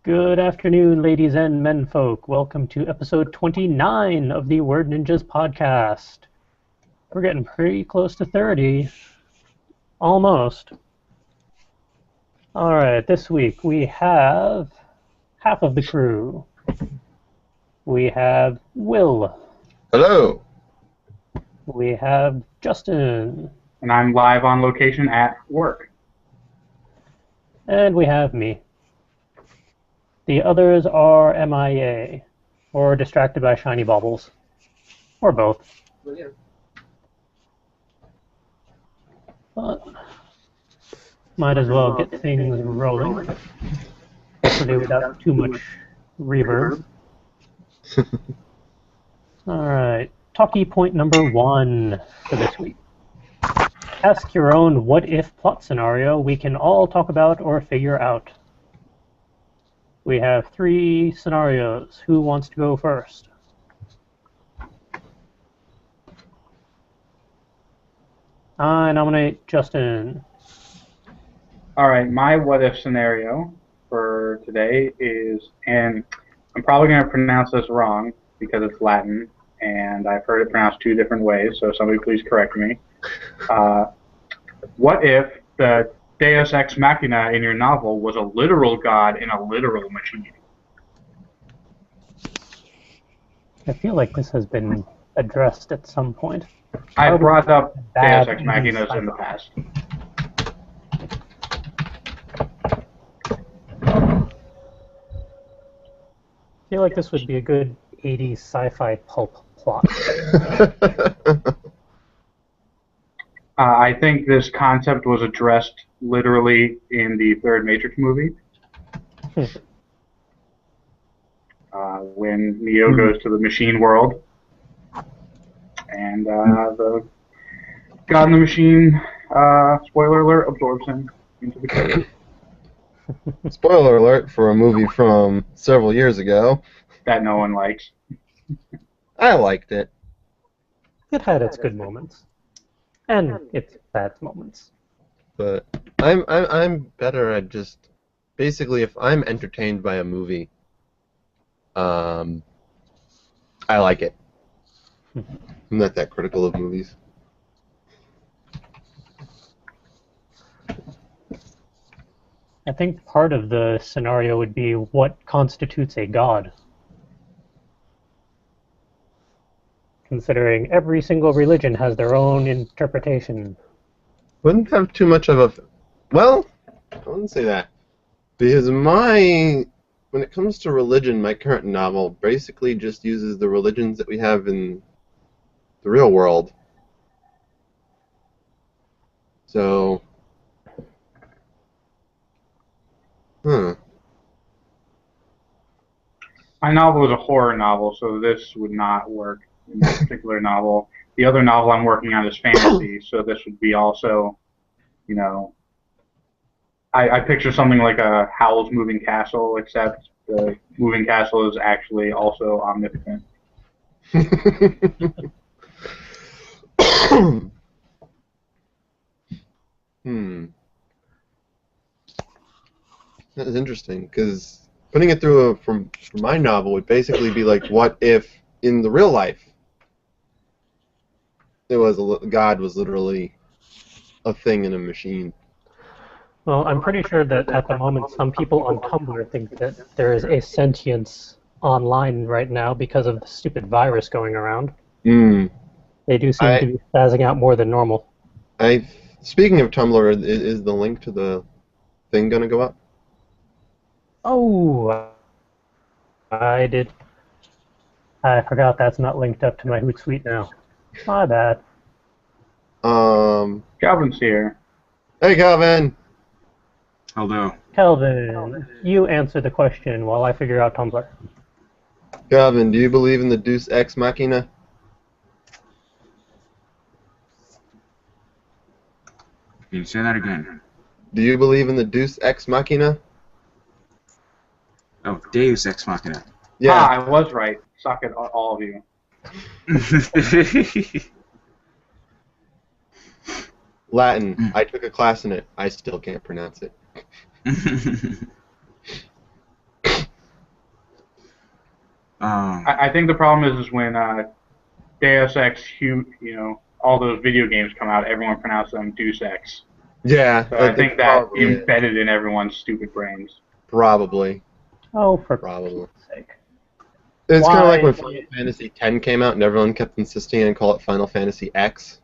Good afternoon, ladies and menfolk. Welcome to episode 29 of the Word Ninjas podcast. We're getting pretty close to 30. Almost. Alright, this week we have half of the crew. We have Will. Hello. We have Justin. And I'm live on location at work. And we have me. The others are MIA, or distracted by shiny baubles. Or both. But might as well get things rolling. Hopefully without too much reverb. Alright, talkie point number 1 for this week. Ask your own what-if plot scenario we can all talk about or figure out. We have 3 scenarios. Who wants to go first? I nominate Justin. Alright, my what-if scenario for today is, and I'm probably going to pronounce this wrong because it's Latin, and I've heard it pronounced 2 different ways, so somebody please correct me. What if the Deus Ex Machina in your novel was a literal god in a literal machine? I feel like this has been addressed at some point. I brought up Bad Deus Ex Machinas in the past. I feel like this would be a good 80s sci-fi pulp plot. I think this concept was addressed literally in the third Matrix movie. When Neo goes to the machine world, and the God in the Machine, spoiler alert, absorbs him into the code. Spoiler alert for a movie from several years ago. That no one likes. I liked it. It had its good moments. And its bad moments. But I'm better at just basically if I'm entertained by a movie, I like it. I'm not that critical of movies. I think part of the scenario would be what constitutes a god. Considering every single religion has their own interpretation. Wouldn't have too much of a... Well, I wouldn't say that. Because when it comes to religion, my current novel basically just uses the religions that we have in the real world. So... My novel is a horror novel, so this would not work in this particular novel. The other novel I'm working on is fantasy, so this would be also, you know, I picture something like a Howl's Moving Castle, except the moving castle is actually also omnipotent. That is interesting, because putting it through from my novel would basically be like, what if in the real life God was literally a thing in a machine? Well, I'm pretty sure that at the moment some people on Tumblr think that there is a sentience online right now because of the stupid virus going around. They do seem to be spazzing out more than normal. Speaking of Tumblr, is the link to the thing going to go up? Oh, I did. I forgot that's not linked up to my Hootsuite now. My bad. Calvin's here. Hey, Calvin! Hello. Kelvin, you answer the question while I figure out Tumblr. Calvin, do you believe in the Deus Ex Machina? Can you say that again? Do you believe in the Deus Ex Machina? Oh, Deus Ex Machina. Yeah. I was right. Suck it, all of you. Latin. I took a class in it. I still can't pronounce it. I think the problem is when Deus Ex, all those video games come out, everyone pronounces them Deus Ex. Yeah, So I think that probably is. embedded in everyone's stupid brains. Probably. Oh, for Probably. Pete's sake. It's kind of like when Why- Final Fantasy X came out and everyone kept insisting and call it Final Fantasy X.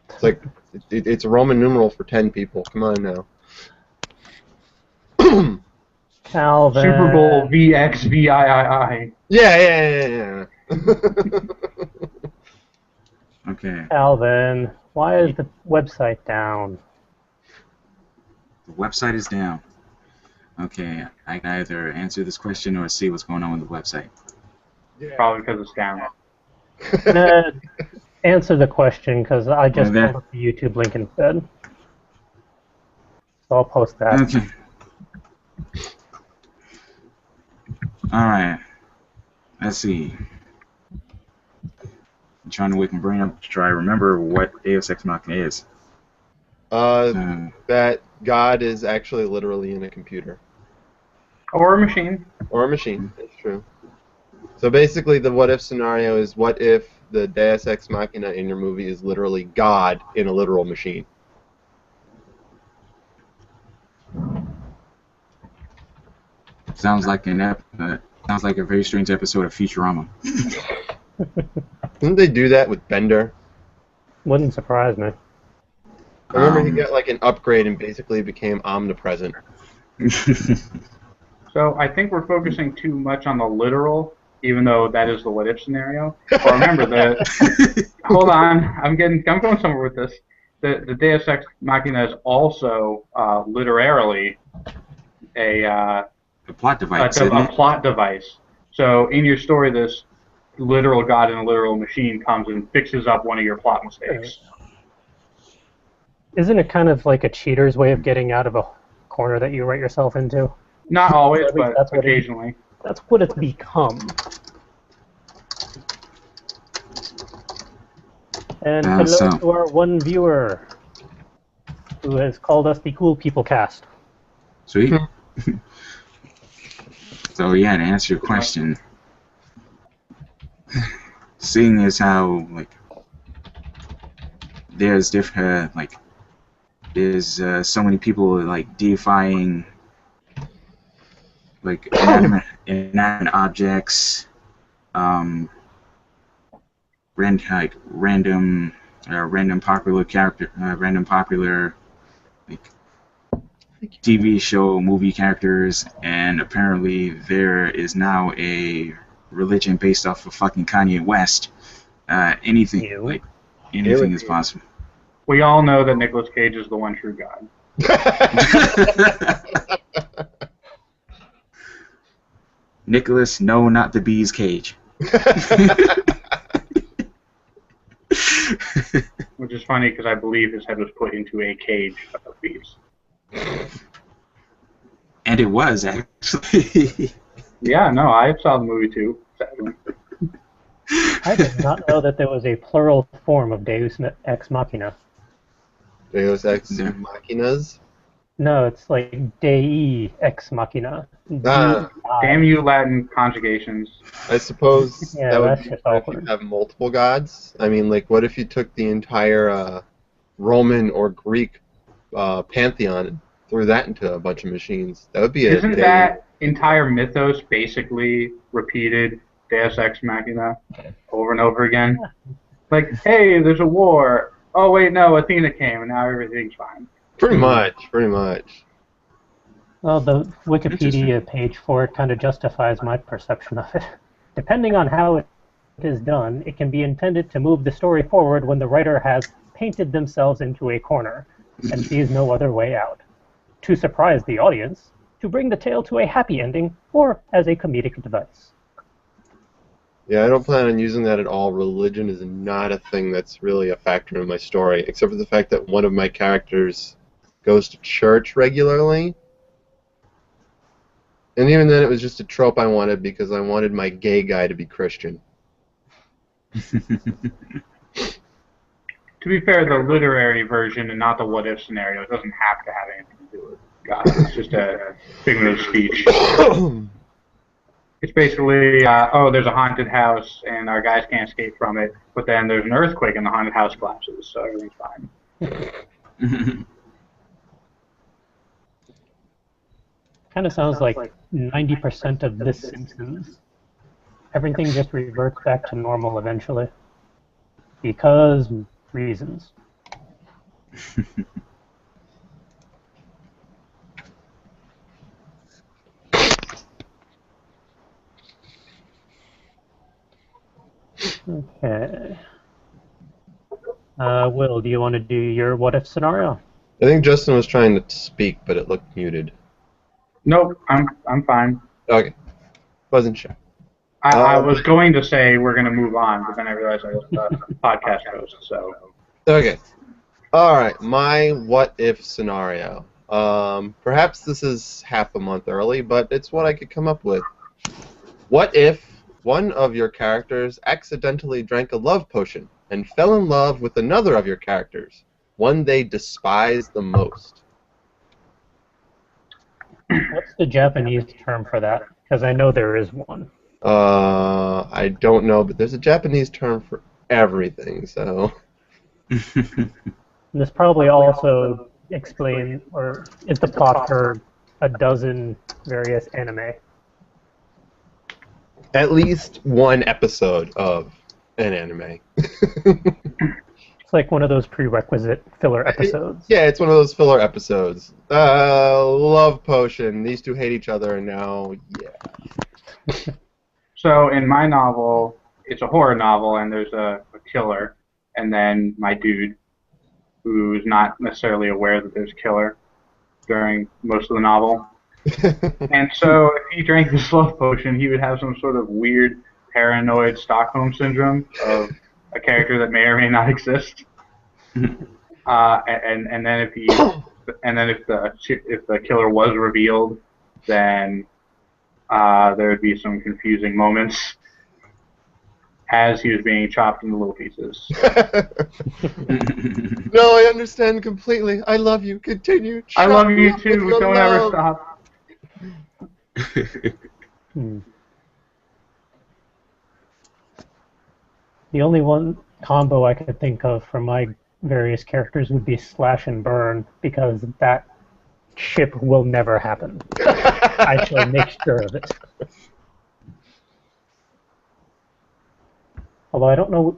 It's like it's a Roman numeral for 10 people. Come on now. Calvin. Super Bowl VXVIII. Yeah. Okay. Calvin, why is the website down? The website is down. Okay, I can either answer this question or see what's going on with the website. Probably because it's down. Answer the question, because I just there. pulled up the YouTube link instead. So I'll post that. Okay. Alright. Let's see. I'm trying to wake my brain up to try to remember what Deus Ex Machina is. That God is actually literally in a computer. Or a machine. Or a machine, that's true. So basically the what if scenario is what if the Deus Ex Machina in your movie is literally God in a literal machine. Sounds like sounds like a very strange episode of Futurama. Didn't they do that with Bender? Wouldn't surprise me. I remember he got like an upgrade and basically became omnipresent. So I think we're focusing too much on the literal, even though that is the what if scenario. But remember hold on, I'm going somewhere with this. The Deus Ex Machina is also literally a plot device. a plot device. So in your story, this literal God in a literal machine comes and fixes up one of your plot mistakes. Isn't it kind of like a cheater's way of getting out of a corner that you write yourself into? Not always, At least but that's what occasionally. That's what it's become. And hello to our one viewer who has called us the Cool People Cast. Sweet. So yeah, to answer your question, seeing as how there's different there's so many people deifying inanimate objects, random popular TV show, movie characters, and apparently there is now a religion based off of fucking Kanye West. Anything is possible. We all know that Nicolas Cage is the one true God. Nicholas, no, not the bee's cage. Which is funny because I believe his head was put into a cage of bees. And it was, actually. Yeah, no, I saw the movie too, sadly. I did not know that there was a plural form of Deus Ex Machina. Deus Ex Machinas? No, it's like Dei Ex Machina. Damn you Latin conjugations. I suppose Yeah, that would that's be just if you awkward. have multiple gods. I mean, what if you took the entire Roman or Greek pantheon and threw that into a bunch of machines? That would be Isn't that entire mythos basically repeated Deus Ex Machina over and over again? Like, hey, there's a war. Oh, wait, no, Athena came, and now everything's fine. Pretty much. Well, the Wikipedia page for it kind of justifies my perception of it. Depending on how it is done, it can be intended to move the story forward when the writer has painted themselves into a corner and sees no other way out. To surprise the audience, to bring the tale to a happy ending, or as a comedic device. Yeah, I don't plan on using that at all. Religion is not a thing that's really a factor in my story, except for the fact that one of my characters goes to church regularly. And even then, it was just a trope I wanted because I wanted my gay guy to be Christian. To be fair, the literary version and not the what-if scenario, it doesn't have to have anything to do with God. It's just a figment of speech. It's basically, there's a haunted house and our guys can't escape from it, but then there's an earthquake and the haunted house collapses, so everything's fine. Kind of sounds like 90% of The Simpsons. Everything just reverts back to normal eventually. Because reasons. Okay. Will, do you want to do your what if scenario? I think Justin was trying to speak, but it looked muted. Nope, I'm fine. Okay. Wasn't sure. I was going to say we're going to move on, but then I realized I was the podcast host, so. Okay. Alright, my what if scenario. Perhaps this is half a month early, but it's what I could come up with. What if one of your characters accidentally drank a love potion and fell in love with another of your characters, one they despise the most? What's the Japanese term for that? Because I know there is one. I don't know, but there's a Japanese term for everything, so... This probably also explains, or is the plot for a dozen various anime. At least one episode of an anime. It's like one of those prerequisite filler episodes. Yeah, it's one of those filler episodes. Love potion. These two hate each other, and now, yeah. So in my novel, it's a horror novel, and there's a killer, and then my dude, who's not necessarily aware that there's a killer during most of the novel. And so if he drank this love potion, he would have some sort of weird paranoid Stockholm syndrome of a character that may or may not exist. And then if the killer was revealed, then there would be some confusing moments as he was being chopped into little pieces. No, I understand completely. I love you. Continue. I love you too. Don't ever stop. The only one combo I could think of for my various characters would be slash and burn, because that ship will never happen. I shall make sure of it. Although I don't know...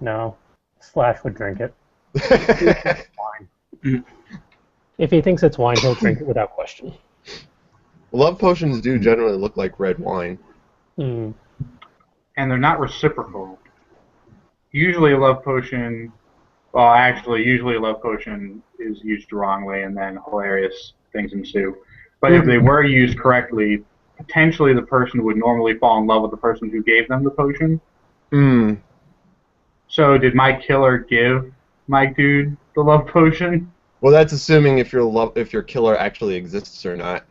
No. Slash would drink it. It's wine. If he thinks it's wine, he'll drink it without question. Love potions do generally look like red wine. Mm. And they're not reciprocal. Usually a love potion... Well, actually, usually a love potion is used wrongly, and then hilarious things ensue. But if they were used correctly, potentially the person would normally fall in love with the person who gave them the potion. Hmm. So did my killer give my dude the love potion? Well, that's assuming if your killer actually exists or not.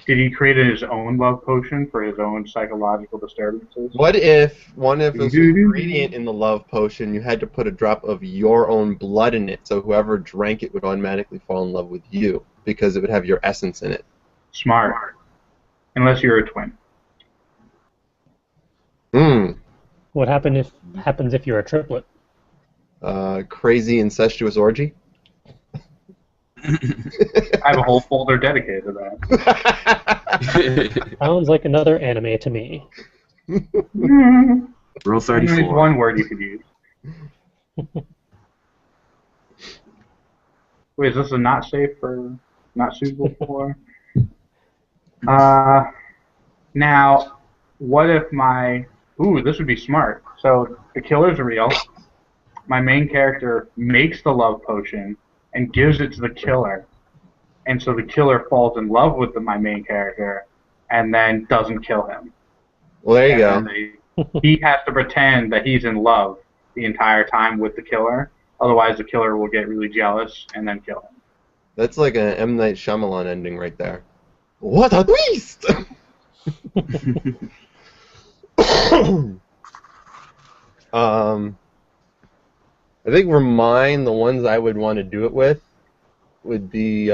Did he create his own love potion for his own psychological disturbances? What if one of the ingredient in the love potion, you had to put a drop of your own blood in it, so whoever drank it would automatically fall in love with you because it would have your essence in it? Smart. Unless you're a twin. What happens if you're a triplet? Crazy incestuous orgy? I have a whole folder dedicated to that. Sounds like another anime to me. Rule 34. There's one word you could use. Wait, is this a not safe for, not suitable for? Now, what if this would be smart. So the killer's real. My main character makes the love potion and gives it to the killer. And so the killer falls in love with my main character and then doesn't kill him. Well, there you go. He has to pretend that he's in love the entire time with the killer. Otherwise, the killer will get really jealous and then kill him. That's like an M. Night Shyamalan ending right there. What a twist! I think for mine, the ones I would want to do it with would be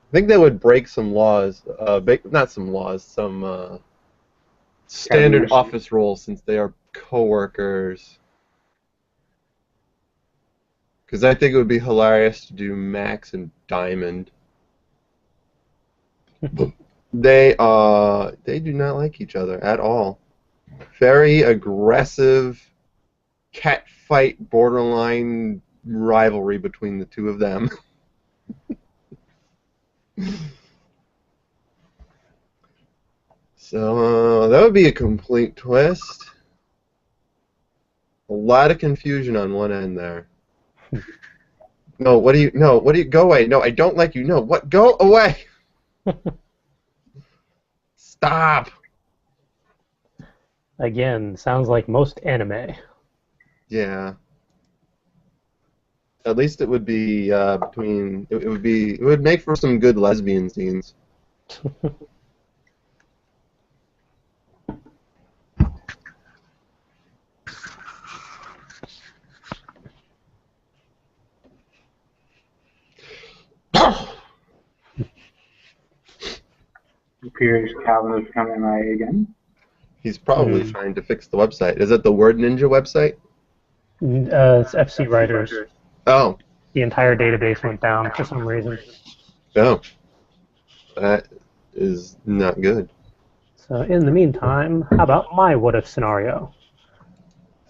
I think they would break some laws, not some laws, some standard Cabinets. office rules since they are co-workers. Because I think it would be hilarious to do Max and Diamond. They do not like each other at all. Very aggressive cat fight, borderline rivalry between the two of them. So that would be a complete twist. A lot of confusion on one end there. No, what do you? No, what do you? Go away! No, I don't like you. No, what? Go away! Stop! Again, sounds like most anime. Yeah. At least it would be between. It would make for some good lesbian scenes. Appears Calvin has become MIA again. He's probably trying to fix the website. Is it the Word Ninja website? It's FC Writers. Oh. The entire database went down for some reason. Oh. That is not good. So in the meantime, how about my what-if scenario?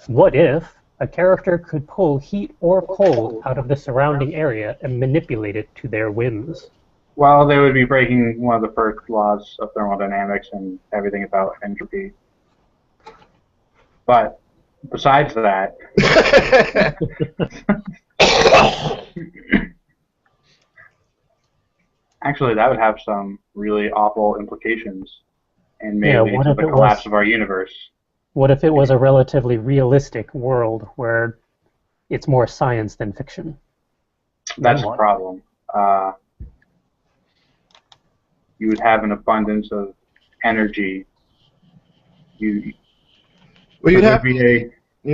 What if a character could pull heat or cold out of the surrounding area and manipulate it to their whims? Well, they would be breaking one of the first laws of thermodynamics and everything about entropy. But besides that, actually, that would have some really awful implications and may lead to the collapse of our universe. What if it was a relatively realistic world where it's more science than fiction? That's a problem. You would have an abundance of energy. Well, you'd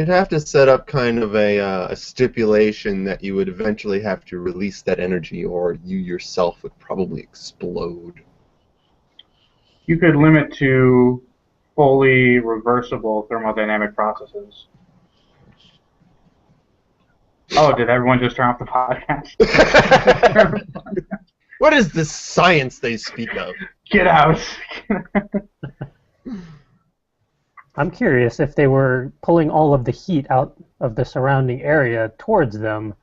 have to set up kind of a stipulation that you would eventually have to release that energy, or you yourself would probably explode. You could limit to fully reversible thermodynamic processes. Oh, did everyone just turn off the podcast? What is this science they speak of? Get out! I'm curious, if they were pulling all of the heat out of the surrounding area towards them,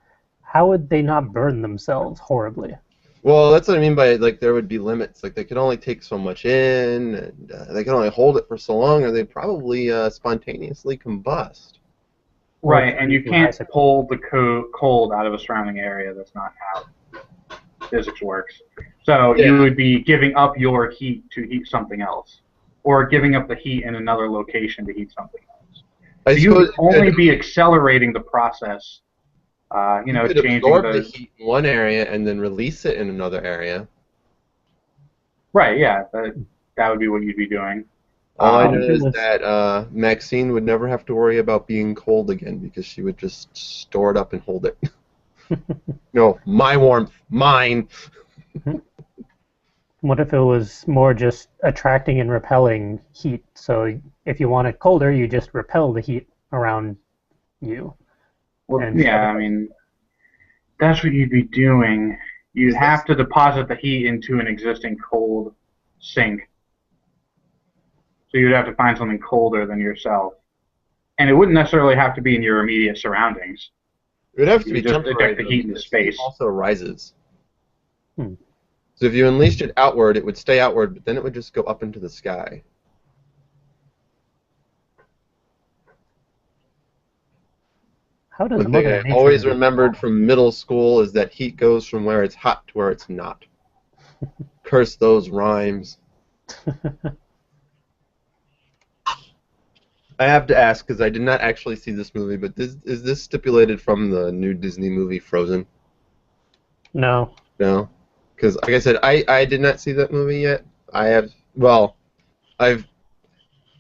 how would they not burn themselves horribly? Well, that's what I mean by, like, there would be limits. Like, they could only take so much in, and they could only hold it for so long, or they'd probably spontaneously combust. Right, and you can't pull the cold out of a surrounding area. That's not how physics works. So you would be giving up your heat to heat something else, or giving up the heat in another location to heat something else. So you would only be accelerating the process. You could absorb the heat in one area and then release it in another area. Right. Yeah. That would be what you'd be doing. All I know is that Maxine would never have to worry about being cold again because she would just store it up and hold it. No, my warmth, mine. What if it was more just attracting and repelling heat? So if you want it colder, you just repel the heat around you. Well, yeah, I mean, that's what you'd be doing. You'd have to deposit the heat into an existing cold sink. So you'd have to find something colder than yourself. And it wouldn't necessarily have to be in your immediate surroundings. It would have to be just temporary. eject the heat into space. It also rises. So if you unleashed it outward, it would stay outward, but then it would just go up into the sky. How does One thing I always remembered from middle school is that heat goes from where it's hot to where it's not. Curse those rhymes. I have to ask, because I did not actually see this movie, but is this stipulated from the new Disney movie Frozen? No. No? Because, like I said, I did not see that movie yet. I've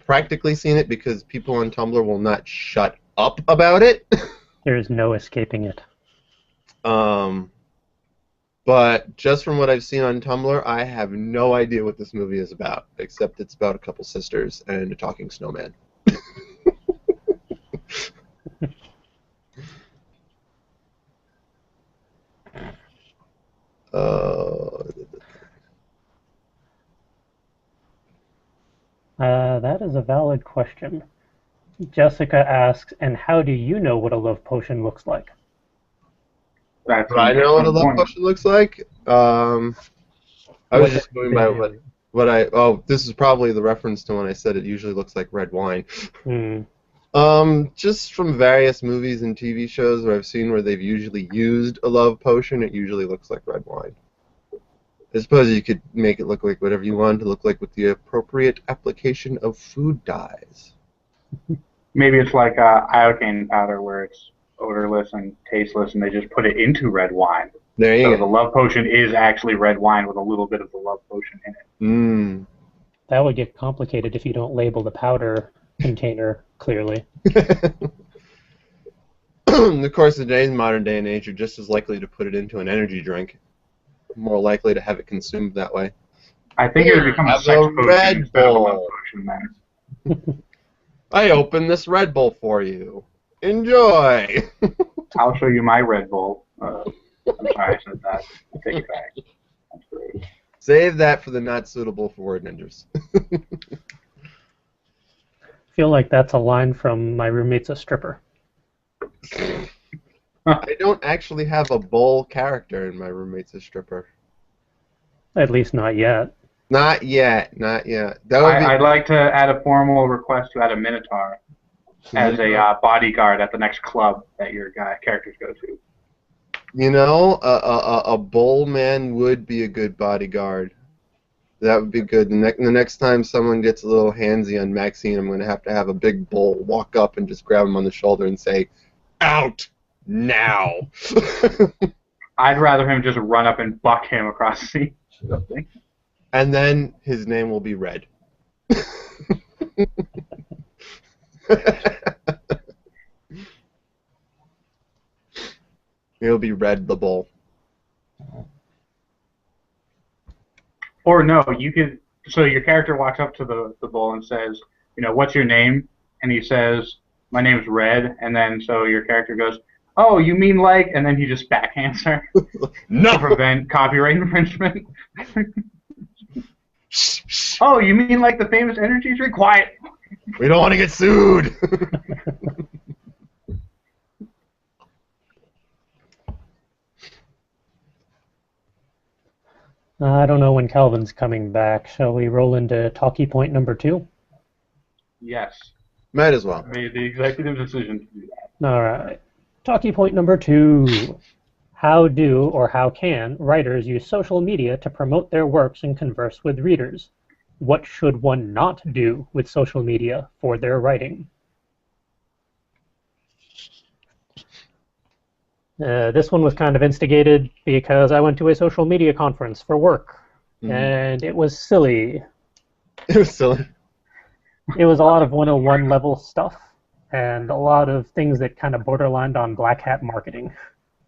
practically seen it because people on Tumblr will not shut up about it. There's no escaping it. But But just from what I've seen on Tumblr, I have no idea what this movie is about, except it's about a couple sisters and a talking snowman. Uh, That is a valid question. Jessica asks, and how do you know what a love potion looks like? That's do an I know what a interesting love point. potion looks like? I What was have just you going been by doing? what I. Oh, this is probably the reference to when I said it usually looks like red wine. Hmm. Just from various movies and TV shows where I've seen where they've usually used a love potion, it usually looks like red wine. I suppose you could make it look like whatever you want to look like with the appropriate application of food dyes. Maybe it's like iocane powder where it's odorless and tasteless, and they just put it into red wine. There you So go. the love potion is actually red wine with a little bit of the love potion in it. Mmm. That would get complicated if you don't label the powder container clearly. Of course, today's modern day and age, you're just as likely to put it into an energy drink. More likely to have it consumed that way. I think it would Here, become a have sex a potion Red instead of a love Bull. potion then. I opened this Red Bull for you. Enjoy! I'll show you my Red Bull. I'm sorry I said that. I take it back. That's great. Save that for the not suitable for word ninjas. Feel like that's a line from My Roommate's a Stripper. I don't actually have a bull character in My Roommate's a Stripper. At least not yet. Not yet, not yet. That would be. I'd like to add a formal request to add a Minotaur as a bodyguard at the next club that your characters go to. You know, a bull man would be a good bodyguard. That would be good. The next time someone gets a little handsy on Maxine, I'm going to have a big bull walk up and just grab him on the shoulder and say, "Out now!" I'd rather him just run up and buck him across the sea. And then his name will be Red. He'll be Red the Bull. Or no, you could. So your character walks up to the bull and says, "What's your name?" And he says, "My name's Red." And then so your character goes, "Oh, you mean like?" And then he just backhands her No! to prevent copyright infringement. Oh, you mean like the famous energy drink? Quiet. We don't want to get sued! I don't know when Calvin's coming back. Shall we roll into talkie point number 2? Yes. Might as well. Made the executive decision to do that. All right. Talkie point number 2. How do or how can writers use social media to promote their works and converse with readers? What should one not do with social media for their writing? This one was kind of instigated because I went to a social media conference for work, and it was silly. It was silly. It was a lot of 101 level stuff, and a lot of things that kind of borderlined on black hat marketing.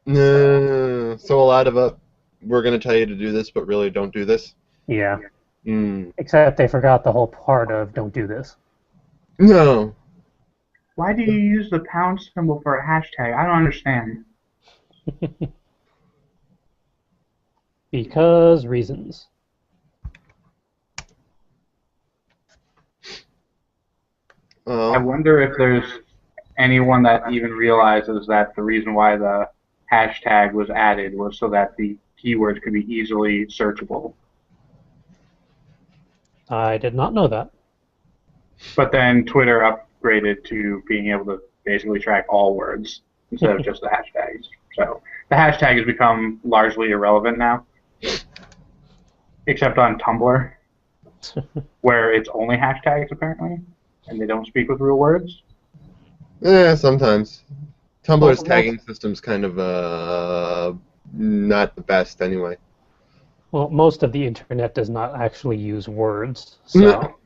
So a lot of we're going to tell you to do this, but really don't do this? Yeah. Mm. Except they forgot the whole part of don't do this. No. Why do you use the pound symbol for a hashtag? I don't understand. Because reasons. I wonder if there's anyone that even realizes that the reason why the hashtag was added was so that the keywords could be easily searchable. I did not know that. But then Twitter upgraded to being able to basically track all words instead of just the hashtags. So the hashtag has become largely irrelevant now, except on Tumblr, where it's only hashtags apparently, and they don't speak with real words. Yeah, sometimes. Tumblr's tagging system's kind of not the best anyway. Well, most of the internet does not actually use words, so... No.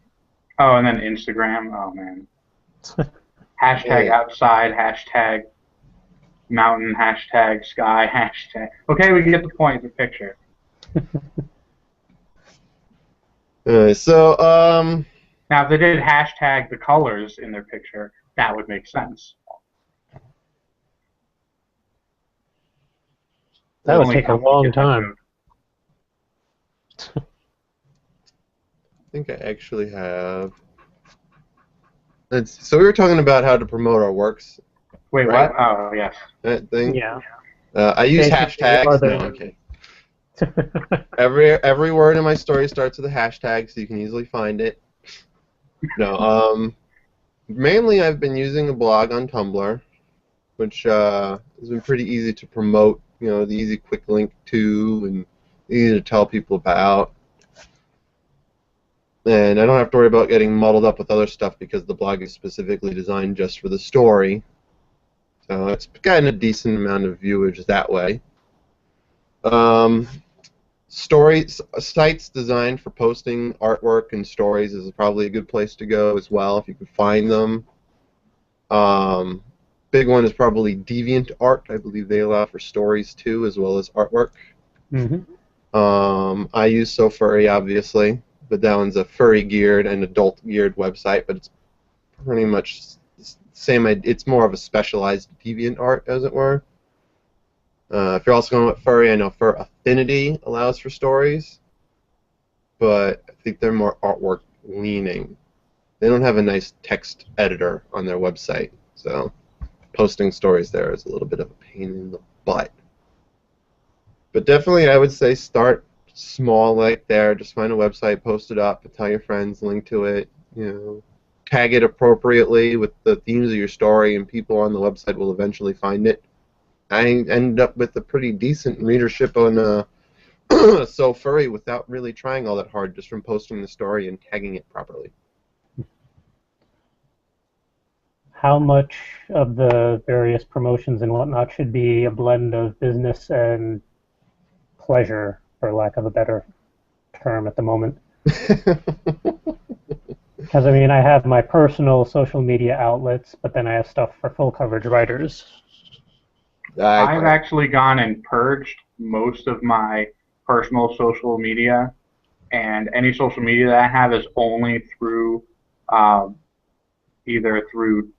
Oh, and then Instagram. Oh, man. Hashtag outside, hashtag mountain, hashtag sky, hashtag. Okay, we get the point, the picture. So, Now, if they did hashtag the colors in their picture, that would make sense. That would Only take a helpful long get that time. I think I actually have. So we were talking about how to promote our works. Wait, Right? what? Oh, yes. That thing. Yeah. I use Basically, hashtags. are No, okay. Every word in my story starts with a hashtag, so you can easily find it. No, mainly I've been using a blog on Tumblr, which has been pretty easy to promote. You know, the easy, quick link to, and easy to tell people about. And I don't have to worry about getting muddled up with other stuff because the blog is specifically designed just for the story. So it's gotten a decent amount of viewage that way. Sites designed for posting artwork and stories is probably a good place to go as well if you can find them. Big one is probably DeviantArt. I believe they allow for stories too, as well as artwork. I use SoFurry, obviously, but that one's a furry-geared and adult-geared website, but it's pretty much the same. It's more of a specialized DeviantArt, as it were. If you're also going with furry, I know Fur Affinity allows for stories, but I think they're more artwork leaning. They don't have a nice text editor on their website, so posting stories there is a little bit of a pain in the butt. But definitely, I would say start small like there. Just find a website, post it up, tell your friends, link to it. You know, tag it appropriately with the themes of your story, and people on the website will eventually find it. I ended up with a pretty decent readership on SoFurry without really trying all that hard, just from posting the story and tagging it properly. How much of the various promotions and whatnot should be a blend of business and pleasure, for lack of a better term at the moment? Because, I mean, I have my personal social media outlets, but then I have stuff for full coverage writers. I've actually gone and purged most of my personal social media, and any social media that I have is only through either through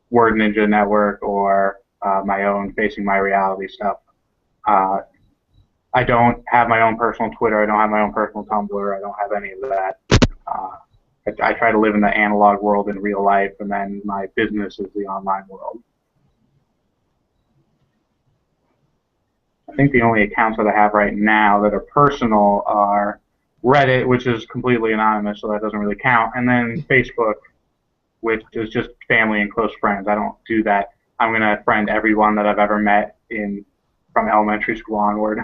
Word Ninja Network or my own Facing My Reality stuff. I don't have my own personal Twitter. I don't have my own personal Tumblr. I don't have any of that. I try to live in the analog world in real life, and then my business is the online world. I think the only accounts that I have right now that are personal are Reddit, which is completely anonymous, so that doesn't really count, and then Facebook, which is just family and close friends. I don't do that. I'm going to friend everyone that I've ever met from elementary school onward.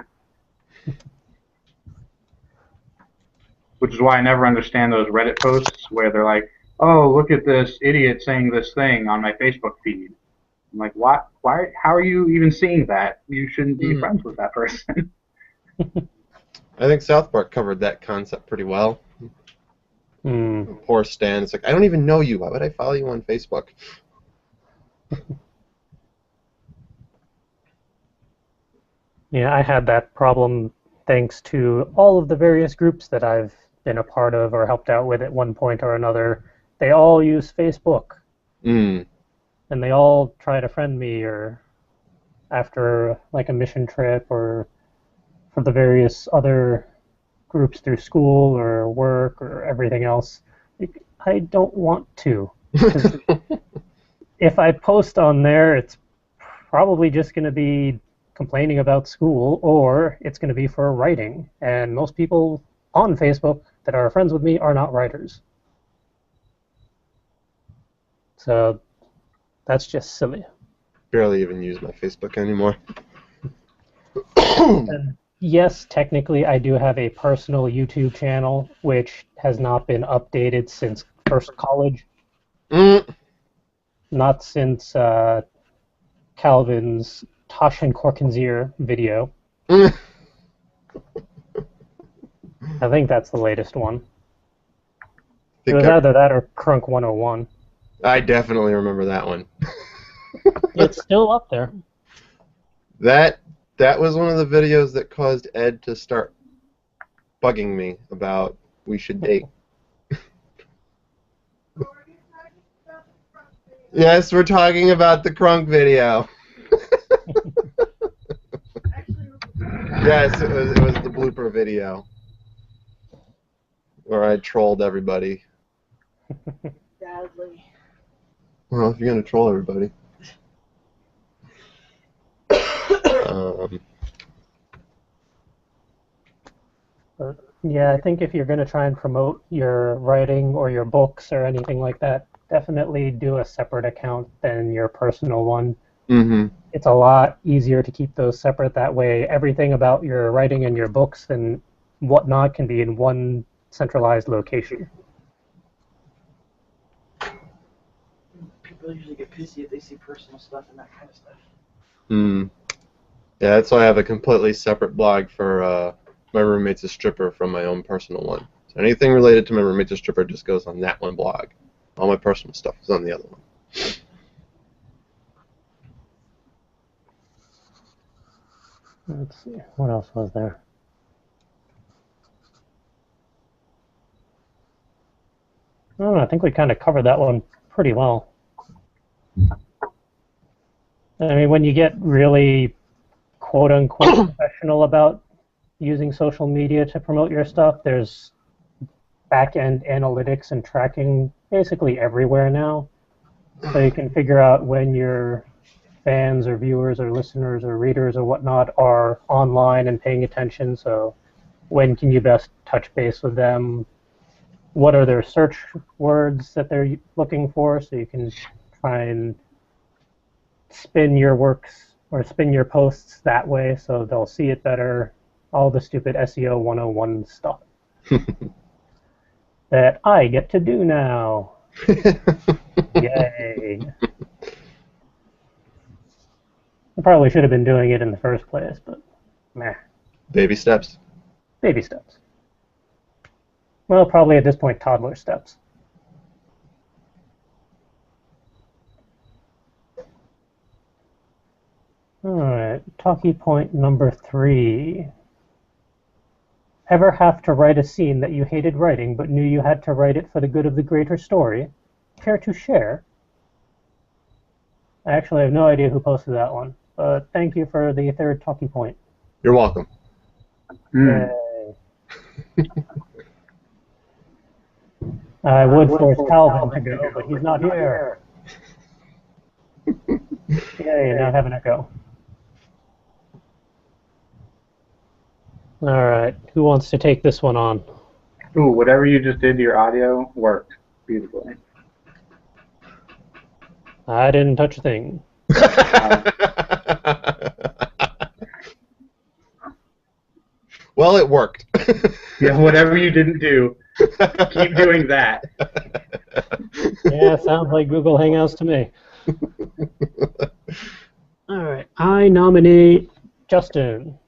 Which is why I never understand those Reddit posts where they're like, oh, look at this idiot saying this thing on my Facebook feed. I'm like, what? Why? How are you even seeing that? You shouldn't be friends with that person. I think South Park covered that concept pretty well. Poor Stan. It's like, I don't even know you. Why would I follow you on Facebook? Yeah, I had that problem thanks to all of the various groups that I've been a part of or helped out with at one point or another. They all use Facebook. And they all try to friend me, or after like a mission trip, or for the various other groups through school or work or everything else. I don't want to. If I post on there, it's probably just going to be complaining about school, or it's going to be for writing. And most people on Facebook that are friends with me are not writers. So that's just silly. Barely even use my Facebook anymore. And yes, technically I do have a personal YouTube channel, which has not been updated since first college. Not since Calvin's Taschen Korkenzieher video. I think that's the latest one. It was either that or Crunk 101. I definitely remember that one. It's still up there. That was one of the videos that caused Ed to start bugging me about we should date. Yes, we're talking about the Crunk video. Yes, it was the blooper video where I trolled everybody. Badly. Well, if you're gonna troll everybody. Um, Yeah, I think if you're going to try and promote your writing or your books or anything like that, definitely do a separate account than your personal one. mm-hmm. It's a lot easier to keep those separate. That way, everything about your writing and your books and whatnot can be in one centralized location. People usually get pissy if they see personal stuff and that kind of stuff. Mm. Yeah, that's why I have a completely separate blog for my roommate's a stripper from my own personal one. So anything related to my roommate's a stripper just goes on that one blog. All my personal stuff is on the other one. Let's see, what else was there? I don't know, I think we kind of covered that one pretty well. I mean, when you get really quote-unquote professional about using social media to promote your stuff, there's back-end analytics and tracking basically everywhere now. So you can figure out when your fans or viewers or listeners or readers or whatnot are online and paying attention. So when can you best touch base with them? What are their search words that they're looking for? So you can try and spin your works or spin your posts that way so they'll see it better. All the stupid SEO 101 stuff that I get to do now. Yay. I probably should have been doing it in the first place, but meh. Baby steps. Baby steps. Well, probably at this point, toddler steps. Alright, talkie point number 3. Ever have to write a scene that you hated writing but knew you had to write it for the good of the greater story? Care to share? I actually have no idea who posted that one, but thank you for the third talkie point. You're welcome. Mm. Yay. I would force Calvin to go, but he's not here. Yay, now have an echo. Alright, who wants to take this one on? Ooh, whatever you just did to your audio worked beautifully. I didn't touch a thing. Well, it worked. Yeah, whatever you didn't do, keep doing that. Yeah, sounds like Google Hangouts to me. Alright, I nominate Justin.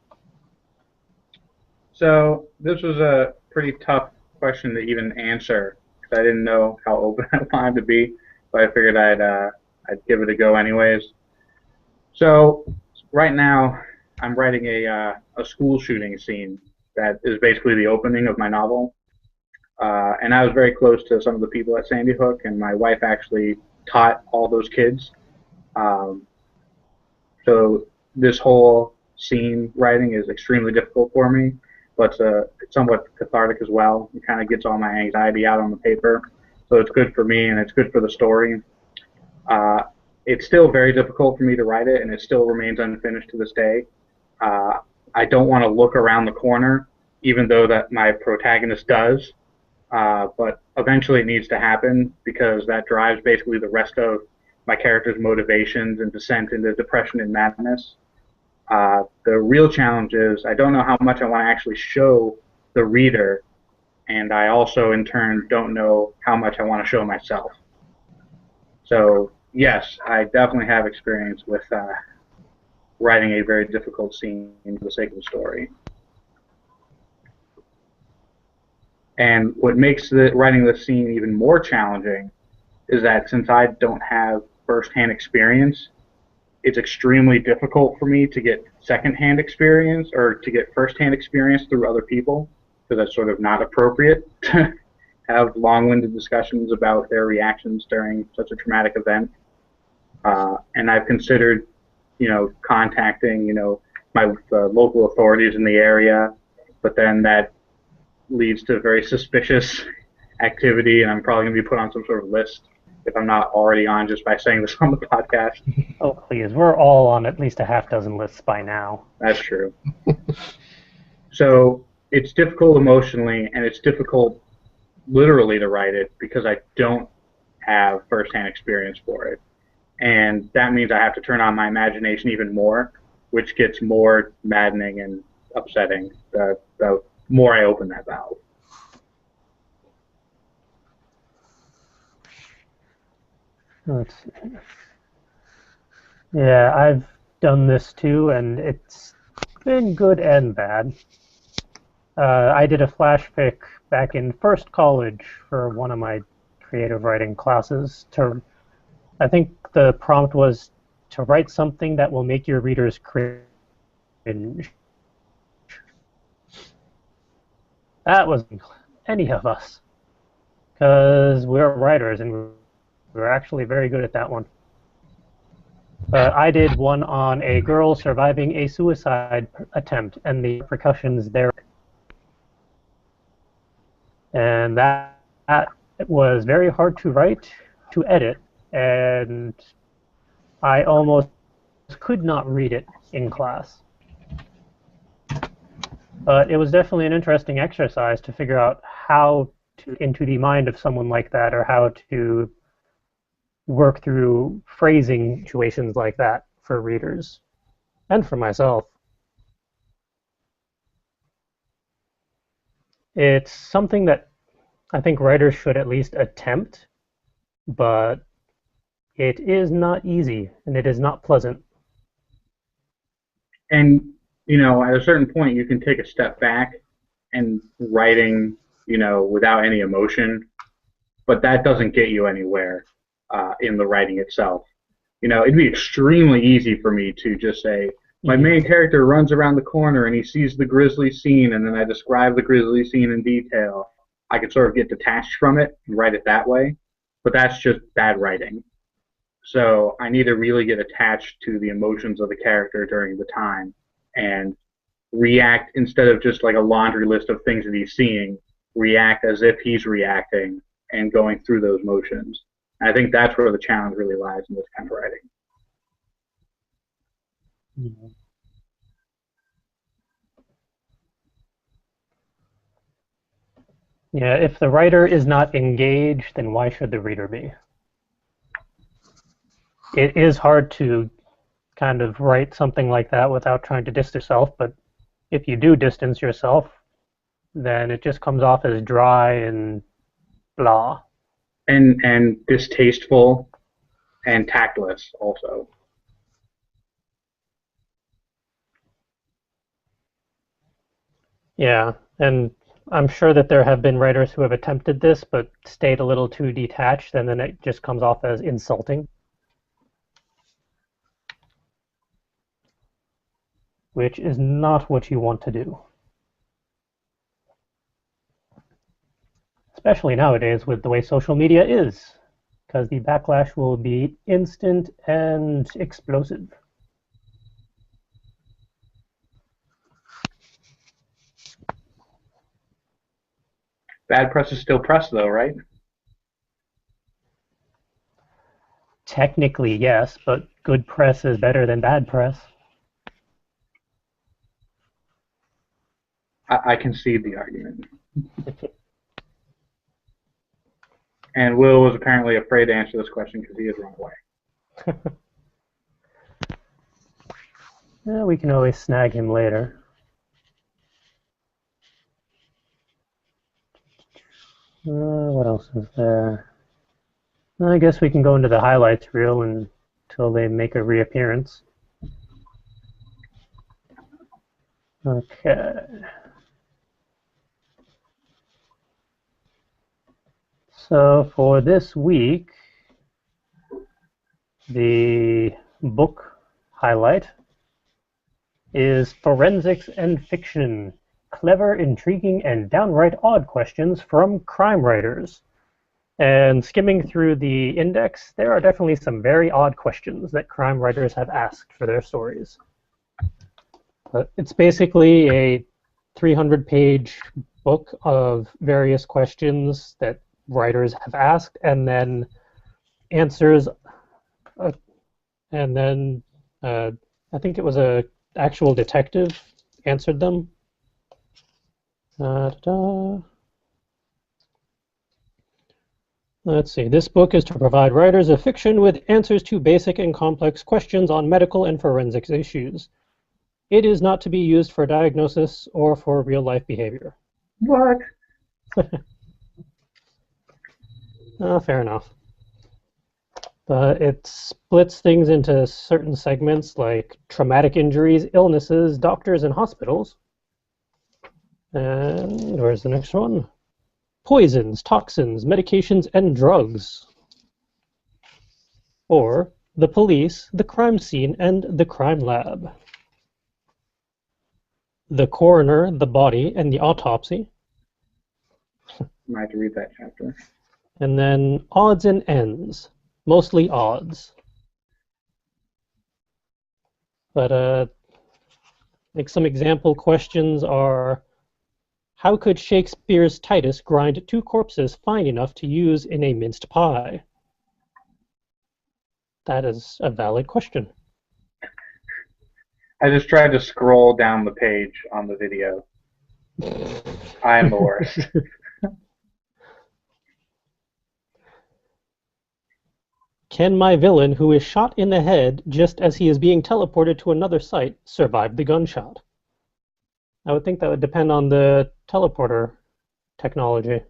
So this was a pretty tough question to even answer because I didn't know how open I wanted to be, but I figured I'd give it a go anyways. So right now I'm writing a school shooting scene that is basically the opening of my novel, and I was very close to some of the people at Sandy Hook, and my wife actually taught all those kids. So this whole scene writing is extremely difficult for me, but it's somewhat cathartic as well. It kind of gets all my anxiety out on the paper, so it's good for me and it's good for the story. It's still very difficult for me to write it, and it still remains unfinished to this day. I don't want to look around the corner, even though that my protagonist does, but eventually it needs to happen because that drives basically the rest of my character's motivations and descent into depression and madness. The real challenge is I don't know how much I want to actually show the reader, and I also, in turn, don't know how much I want to show myself. So, yes, I definitely have experience with writing a very difficult scene for the sake of the story. And what makes writing this scene even more challenging is that since I don't have first-hand experience, it's extremely difficult for me to get second-hand experience or to get first-hand experience through other people, because that's sort of not appropriate to have long-winded discussions about their reactions during such a traumatic event. And I've considered, contacting, my local authorities in the area, but then that leads to very suspicious activity, and I'm probably going to be put on some sort of list if I'm not already on just by saying this on the podcast. Oh, please. We're all on at least a half dozen lists by now. That's true. So it's difficult emotionally, and it's difficult literally to write it because I don't have firsthand experience for it. And that means I have to turn on my imagination even more, which gets more maddening and upsetting the more I open that valve. Let's see. Yeah, I've done this too, and it's been good and bad. I did a flash fic back in first college for one of my creative writing classes. I think the prompt was to write something that will make your readers cringe. That wasn't any of us, because we're writers and we're actually very good at that one. I did one on a girl surviving a suicide attempt and the repercussions there. And that was very hard to write, to edit, and I almost could not read it in class. But it was definitely an interesting exercise to figure out how to into the mind of someone like that, or how to work through phrasing situations like that for readers and for myself. It's something that I think writers should at least attempt, but it is not easy and it is not pleasant. And, at a certain point, you can take a step back and writing, without any emotion, but that doesn't get you anywhere in the writing itself. It'd be extremely easy for me to just say, my main character runs around the corner and he sees the grisly scene, and then I describe the grisly scene in detail. I could sort of get detached from it and write it that way, but that's just bad writing. So I need to really get attached to the emotions of the character during the time and react instead of just like a laundry list of things that he's seeing, react as if he's reacting and going through those motions. And I think that's where the challenge really lies in this kind of writing. Mm-hmm. Yeah, if the writer is not engaged, then why should the reader be? It is hard to kind of write something like that without trying to distance yourself, but if you do distance yourself, then it just comes off as dry and blah. And distasteful and tactless also. Yeah, and I'm sure that there have been writers who have attempted this but stayed a little too detached, and then it just comes off as insulting, which is not what you want to do. Especially nowadays with the way social media is, because the backlash will be instant and explosive. Bad press is still press, though, right? Technically, yes, but good press is better than bad press. I concede the argument. And Will was apparently afraid to answer this question because he has run away. Yeah, we can always snag him later. What else is there? I guess we can go into the highlights reel until they make a reappearance. Okay. So for this week, The book highlight is Forensics and Fiction. Clever, intriguing, and downright odd questions from crime writers. And skimming through the index, there are definitely some very odd questions that crime writers have asked for their stories. But it's basically a 300-page book of various questions that writers have asked, and then answers, and then I think it was a actual detective answered them. Let's see. This book is to provide writers of fiction with answers to basic and complex questions on medical and forensics issues. It is not to be used for diagnosis or for real-life behavior. What? Fair enough. But it splits things into certain segments like traumatic injuries, illnesses, doctors, and hospitals. And where's the next one? Poisons, toxins, medications, and drugs. Or the police, the crime scene, and the crime lab. The coroner, the body, and the autopsy. I might have to read that chapter. And then odds and ends. Mostly odds. But like some example questions are, how could Shakespeare's Titus grind 2 corpses fine enough to use in a minced pie? That is a valid question. I just tried to scroll down the page on the video. I am the worst. Can my villain, who is shot in the head just as he is being teleported to another site, survive the gunshot? I would think that would depend on the teleporter technology.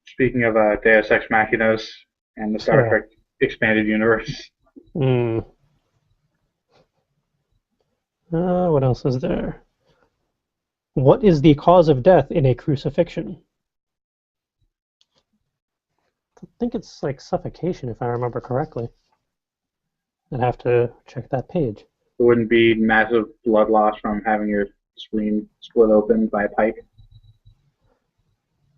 Speaking of Deus Ex Machinas and the Star Trek expanded universe. What else is there? What is the cause of death in a crucifixion? I think it's like suffocation, if I remember correctly. I'd have to check that page. It wouldn't be massive blood loss from having your screen split open by a pipe.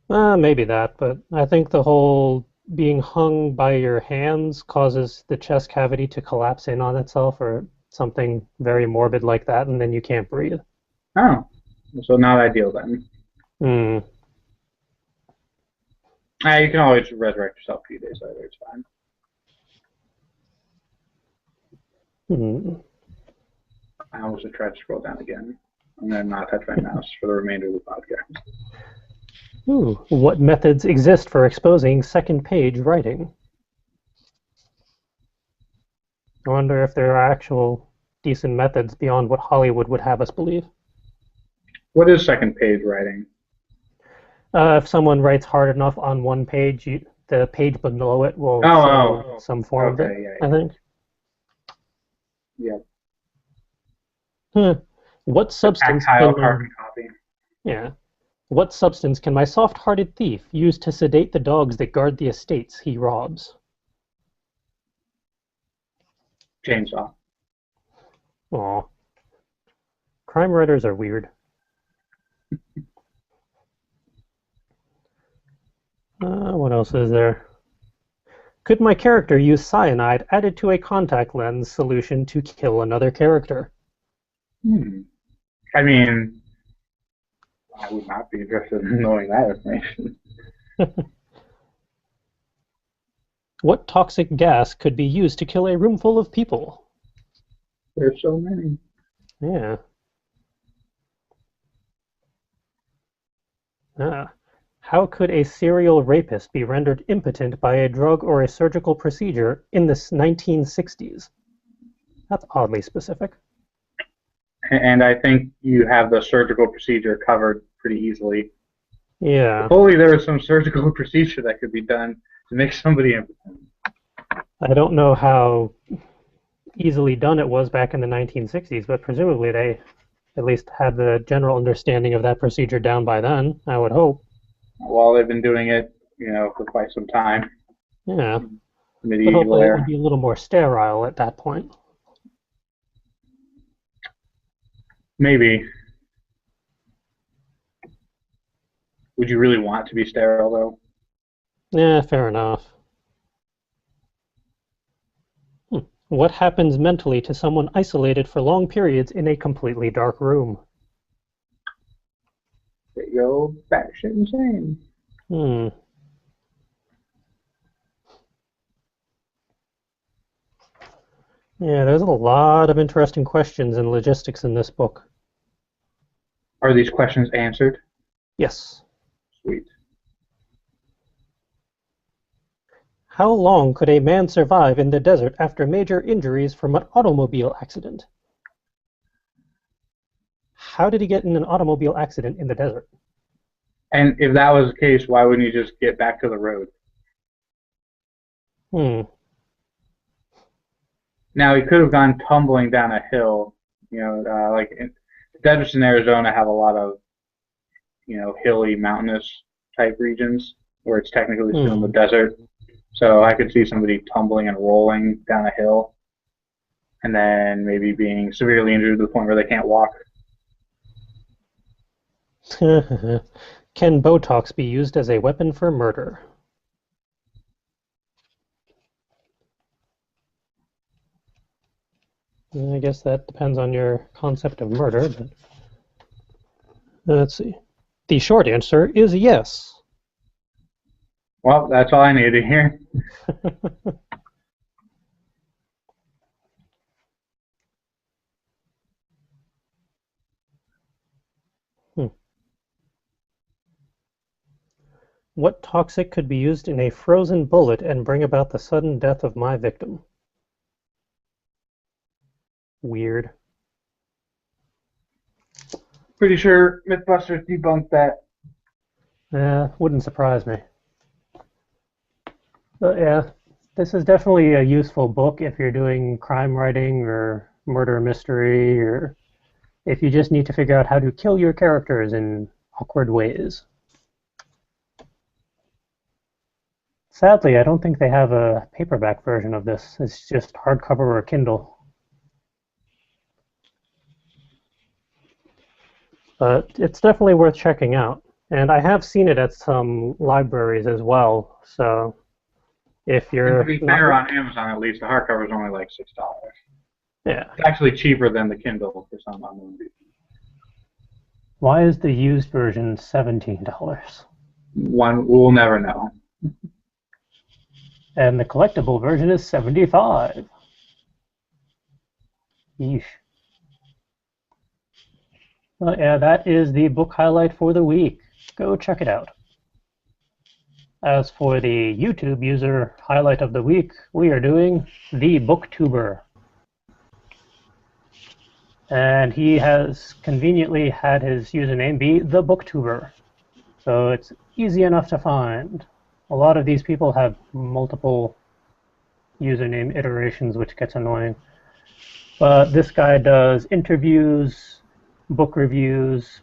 Maybe that, but I think the whole being hung by your hands causes the chest cavity to collapse in on itself or something very morbid like that, and then you can't breathe. Oh, so not ideal then. You can always resurrect yourself a few days later, it's fine. I almost have tried to scroll down again. I'm going to not touch my mouse for the remainder of the podcast. What methods exist for exposing second-page writing? I wonder if there are actual decent methods beyond what Hollywood would have us believe. What is second-page writing? If someone writes hard enough on one page, the page below it will show some form of it, I think. Yeah. What substance carbon copy. Yeah. What substance can my soft-hearted thief use to sedate the dogs that guard the estates he robs? Chainsaw. Aw. Crime writers are weird. What else is there? Could my character use cyanide added to a contact lens solution to kill another character? I mean, I would not be interested in knowing that information. What toxic gas could be used to kill a room full of people? There's so many. Yeah. How could a serial rapist be rendered impotent by a drug or a surgical procedure in the 1960s? That's oddly specific. And I think you have the surgical procedure covered pretty easily. Yeah. Hopefully there was some surgical procedure that could be done to make somebody impotent. I don't know how easily done it was back in the 1960s, but presumably they at least had the general understanding of that procedure down by then, I would hope. Well, they've been doing it, for quite some time. Yeah. But medieval hopefully it would era. be a little more sterile at that point. Maybe. Would you really want to be sterile though? Yeah, fair enough. What happens mentally to someone isolated for long periods in a completely dark room? They go batshit insane. Hmm. Yeah, there's a lot of interesting questions and logistics in this book. Are these questions answered? Yes. Sweet. How long could a man survive in the desert after major injuries from an automobile accident? How did he get in an automobile accident in the desert? And if that was the case, why wouldn't you just get back to the road? Hmm. Now he could have gone tumbling down a hill. Like deserts in Arizona have a lot of hilly, mountainous type regions where it's technically still in the Hmm. desert. So I could see somebody tumbling and rolling down a hill, and then maybe being severely injured to the point where they can't walk. Can Botox be used as a weapon for murder? I guess that depends on your concept of murder, but let's see. The short answer is yes. Well, that's all I need to hear. Hmm. What toxic could be used in a frozen bullet and bring about the sudden death of my victim? Weird. Pretty sure MythBusters debunked that. Wouldn't surprise me. But yeah, this is definitely a useful book if you're doing crime writing or murder mystery, or if you just need to figure out how to kill your characters in awkward ways. Sadly, I don't think they have a paperback version of this. It's just hardcover or Kindle. But it's definitely worth checking out. And I have seen it at some libraries as well. So if And to you're be not, fair, on Amazon at least, the hardcover is only like $6. yeah. It's actually cheaper than the Kindle for some unknown reason. Why is the used version $17? We'll never know. And the collectible version is $75. Yeesh. Well, yeah, that is the book highlight for the week. Go check it out. As for the YouTube user highlight of the week, we are doing the Booktuber. And he has conveniently had his username be the Booktuber. So it's easy enough to find. A lot of these people have multiple username iterations, which gets annoying. But this guy does interviews, book reviews,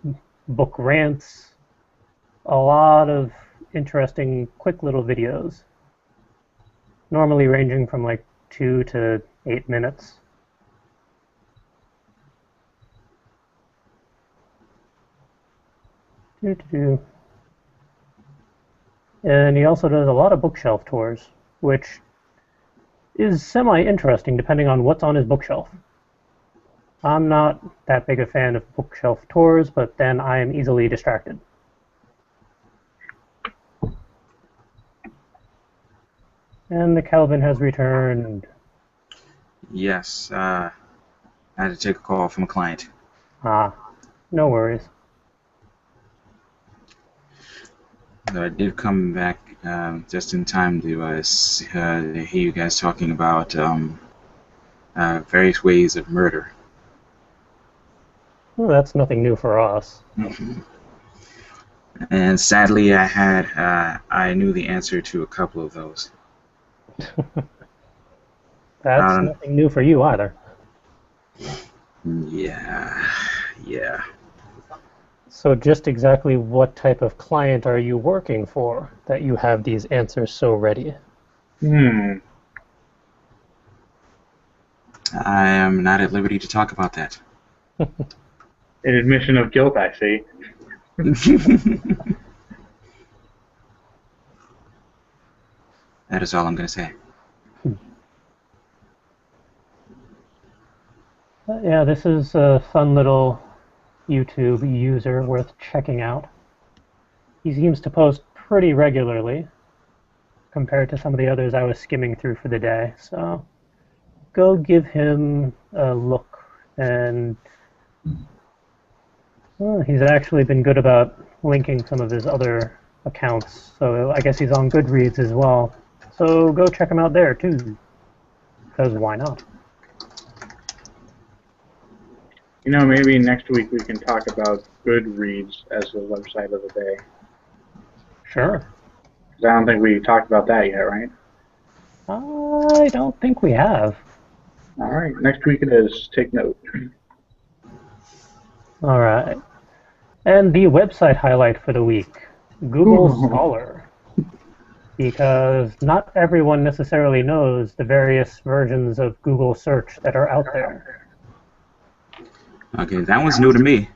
book rants, a lot of interesting, quick little videos, normally ranging from like 2 to 8 minutes. Doo-doo-doo. And he also does a lot of bookshelf tours, which is semi-interesting depending on what's on his bookshelf. I'm not that big a fan of bookshelf tours, but then I am easily distracted. And the Calvin has returned. Yes, I had to take a call from a client. Ah, no worries. So I did come back just in time to hear you guys talking about various ways of murder. Well, that's nothing new for us. And sadly, I knew the answer to a couple of those. That's Um, nothing new for you either. yeah. So just exactly what type of client are you working for that you have these answers so ready? I am not at liberty to talk about that. An admission of guilt, I see. That is all I'm going to say. Yeah, this is a fun little YouTube user worth checking out. He seems to post pretty regularly compared to some of the others I was skimming through for the day. So go give him a look. And well, he's actually been good about linking some of his other accounts. So I guess he's on Goodreads as well. So go check him out there too. Because why not? You know, maybe next week we can talk about Goodreads as the website of the day. Sure. 'Cause I don't think we talked about that yet, right? I don't think we have. All right, next week it is. Take note. All right. And the website highlight for the week, Google Scholar. Because not everyone necessarily knows the various versions of Google search that are out there. Okay, that one's new to me.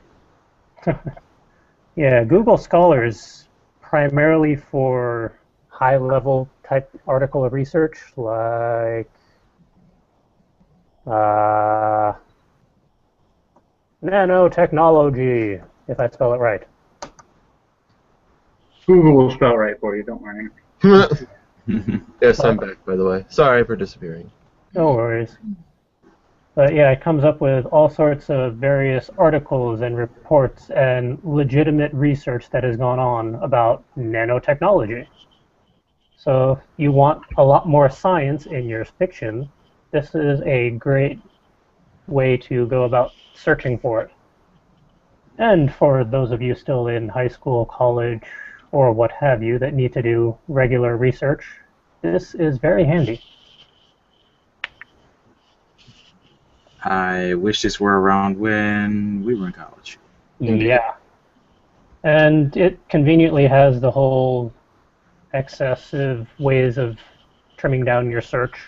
Yeah, Google Scholar is primarily for high-level type article research, like nanotechnology, if I spell it right. Google will spell right for you, don't worry. Yes, I'm back, by the way. Sorry for disappearing. No worries. But yeah, it comes up with all sorts of various articles and reports and legitimate research that has gone on about nanotechnology. So if you want a lot more science in your fiction, this is a great way to go about searching for it. And for those of you still in high school, college, or what have you that need to do regular research, this is very handy. I wish this were around when we were in college. Indeed. Yeah. And it conveniently has the whole excessive ways of trimming down your search,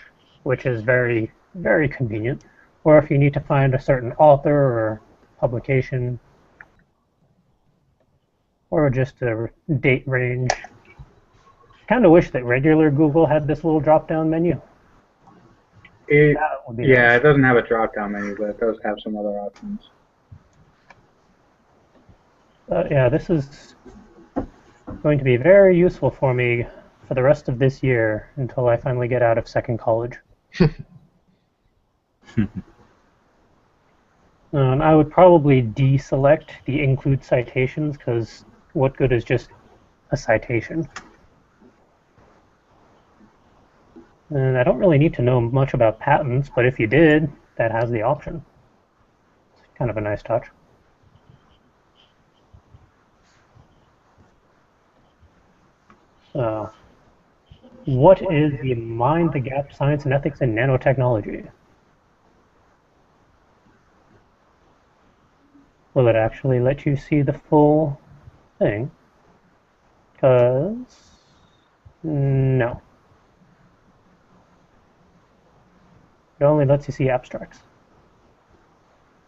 which is very, very convenient. Or if you need to find a certain author or publication, or just a date range. Kind of wish that regular Google had this little drop-down menu. That would be Yeah, nice. it doesn't have a drop-down menu, but it does have some other options. Yeah, this is going to be very useful for me for the rest of this year until I finally get out of second college. And I would probably deselect the include citations because what good is just a citation? And I don't really need to know much about patents, but if you did, that has the option. It's kind of a nice touch. So, what is the Mind the Gap Science and Ethics in Nanotechnology? Will it actually let you see the full thing? Because no. It only lets you see abstracts.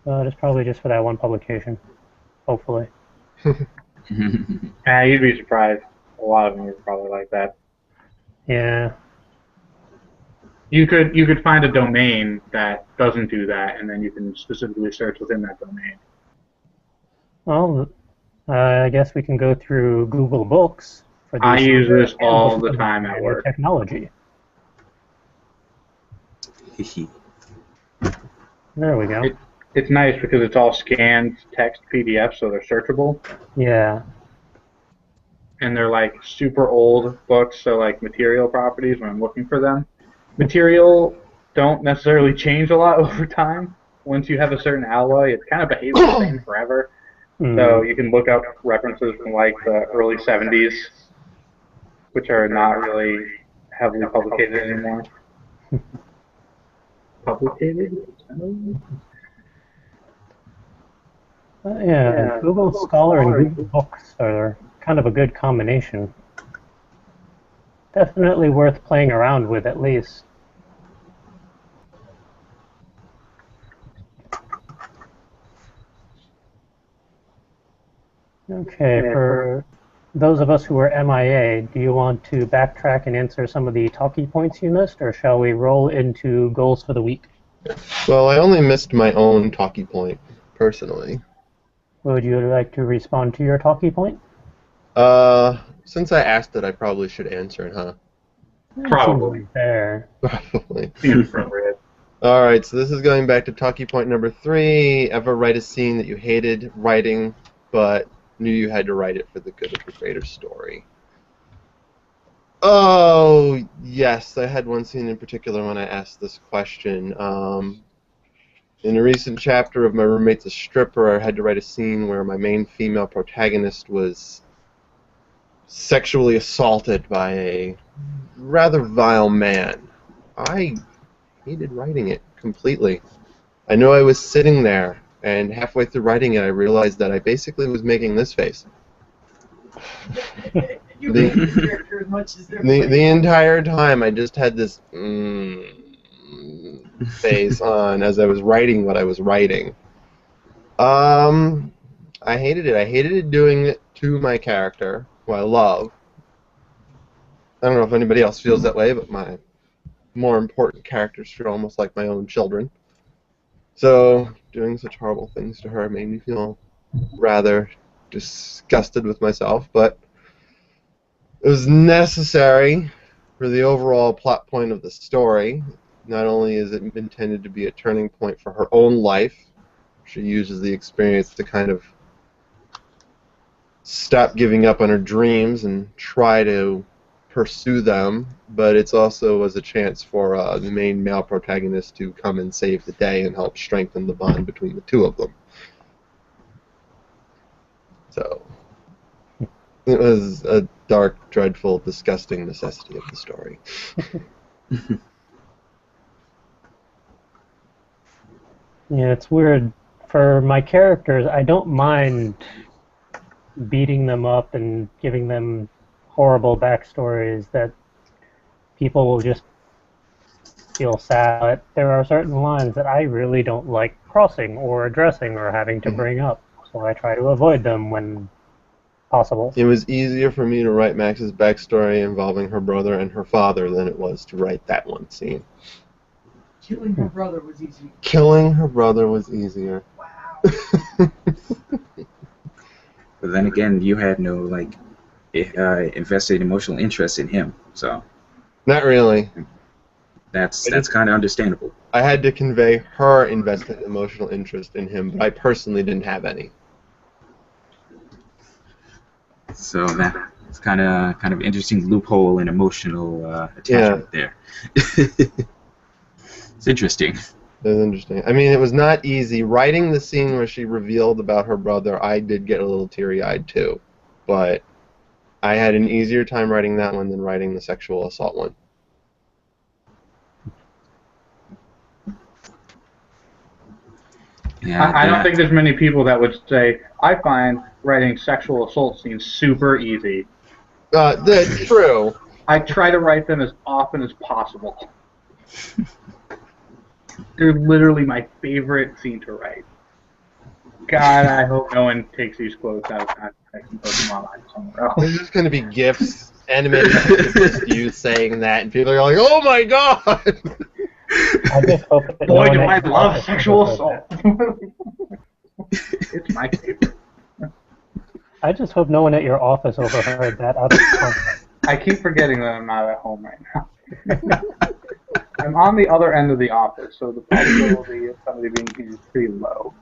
But it's probably just for that one publication. Hopefully. Yeah, you'd be surprised. A lot of them are probably like that. Yeah. You could find a domain that doesn't do that, and then you can specifically search within that domain. Well, I guess we can go through Google Books for I these. use this all handbooks the of time at work. Nanotechnology. There we go. It's nice because it's all scanned text PDF, so they're searchable. Yeah. And they're like super old books, so like material properties when I'm looking for them. Material don't necessarily change a lot over time. Once you have a certain alloy, it kind of behaves the same forever. So you can look up references from like the early 70s, which are not really heavily publicated anymore. Publicated? Yeah, Google Scholar and Google Books are kind of a good combination. Definitely worth playing around with at least. Okay, for those of us who are MIA, do you want to backtrack and answer some of the talkie points you missed, or shall we roll into goals for the week? Well, I only missed my own talkie point, personally. Would you like to respond to your talkie point? Since I asked it, I probably should answer it, huh? Probably. Seems fair. Probably. Seems appropriate. Alright, so this is going back to talkie point number 3. Ever write a scene that you hated writing, but knew you had to write it for the good of the greater story? Oh, yes, I had one scene in particular when I asked this question. In a recent chapter of My Roommate's a Stripper, I had to write a scene where my main female protagonist was sexually assaulted by a rather vile man. I hated writing it completely. I know I was sitting there, and halfway through writing it, I realized that I basically was making this face. You The- hate the character as much as they're The entire time, I just had this face on as I was writing what I was writing. I hated it. I hated it doing it to my character, who I love. I don't know if anybody else feels that way, but my more important characters feel almost like my own children. So, doing such horrible things to her made me feel rather disgusted with myself, but it was necessary for the overall plot point of the story. Not only is it intended to be a turning point for her own life, she uses the experience to kind of stop giving up on her dreams and try to pursue them, but it's also as a chance for the main male protagonist to come and save the day and help strengthen the bond between the two of them. So, it was a dark, dreadful, disgusting necessity of the story. Yeah, it's weird. For my characters, I don't mind beating them up and giving them horrible backstories that people will just feel sad. But there are certain lines that I really don't like crossing or addressing or having to bring up, so I try to avoid them when possible. It was easier for me to write Max's backstory involving her brother and her father than it was to write that one scene. Killing her brother was easy. Killing her brother was easier. Wow. But then again, you had no invested emotional interest in him, so Not really. that's kind of understandable. I had to convey her invested emotional interest in him, but I personally didn't have any. So that's kind of interesting loophole in emotional attachment there. It's interesting. It was interesting. I mean, it was not easy. Writing the scene where she revealed about her brother, I did get a little teary-eyed too. But I had an easier time writing that one than writing the sexual assault one. Yeah, I don't think there's many people that would say, I find writing sexual assault scenes super easy. That's true. I try to write them as often as possible. They're literally my favorite scene to write. God, I hope no one takes these quotes out of context and puts them online somewhere else. There's just going to be GIFs, animated of just you saying that, and people are like, oh my god! I just hope that Boy, no do one I at your love office sexual does assault. that. It's my favorite. I just hope no one at your office overheard that out of context. I keep forgetting that I'm not at home right now. I'm on the other end of the office, so the probability of somebody being here is pretty low.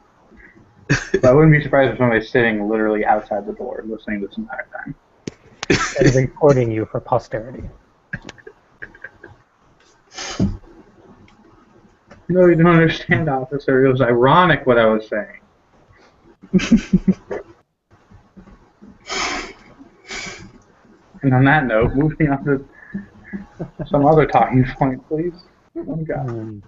But I wouldn't be surprised if somebody's sitting literally outside the door listening this entire time. And recording you for posterity. No, you don't understand, officer. It was ironic what I was saying. And on that note, moving on to some other talking point, please. Oh, God.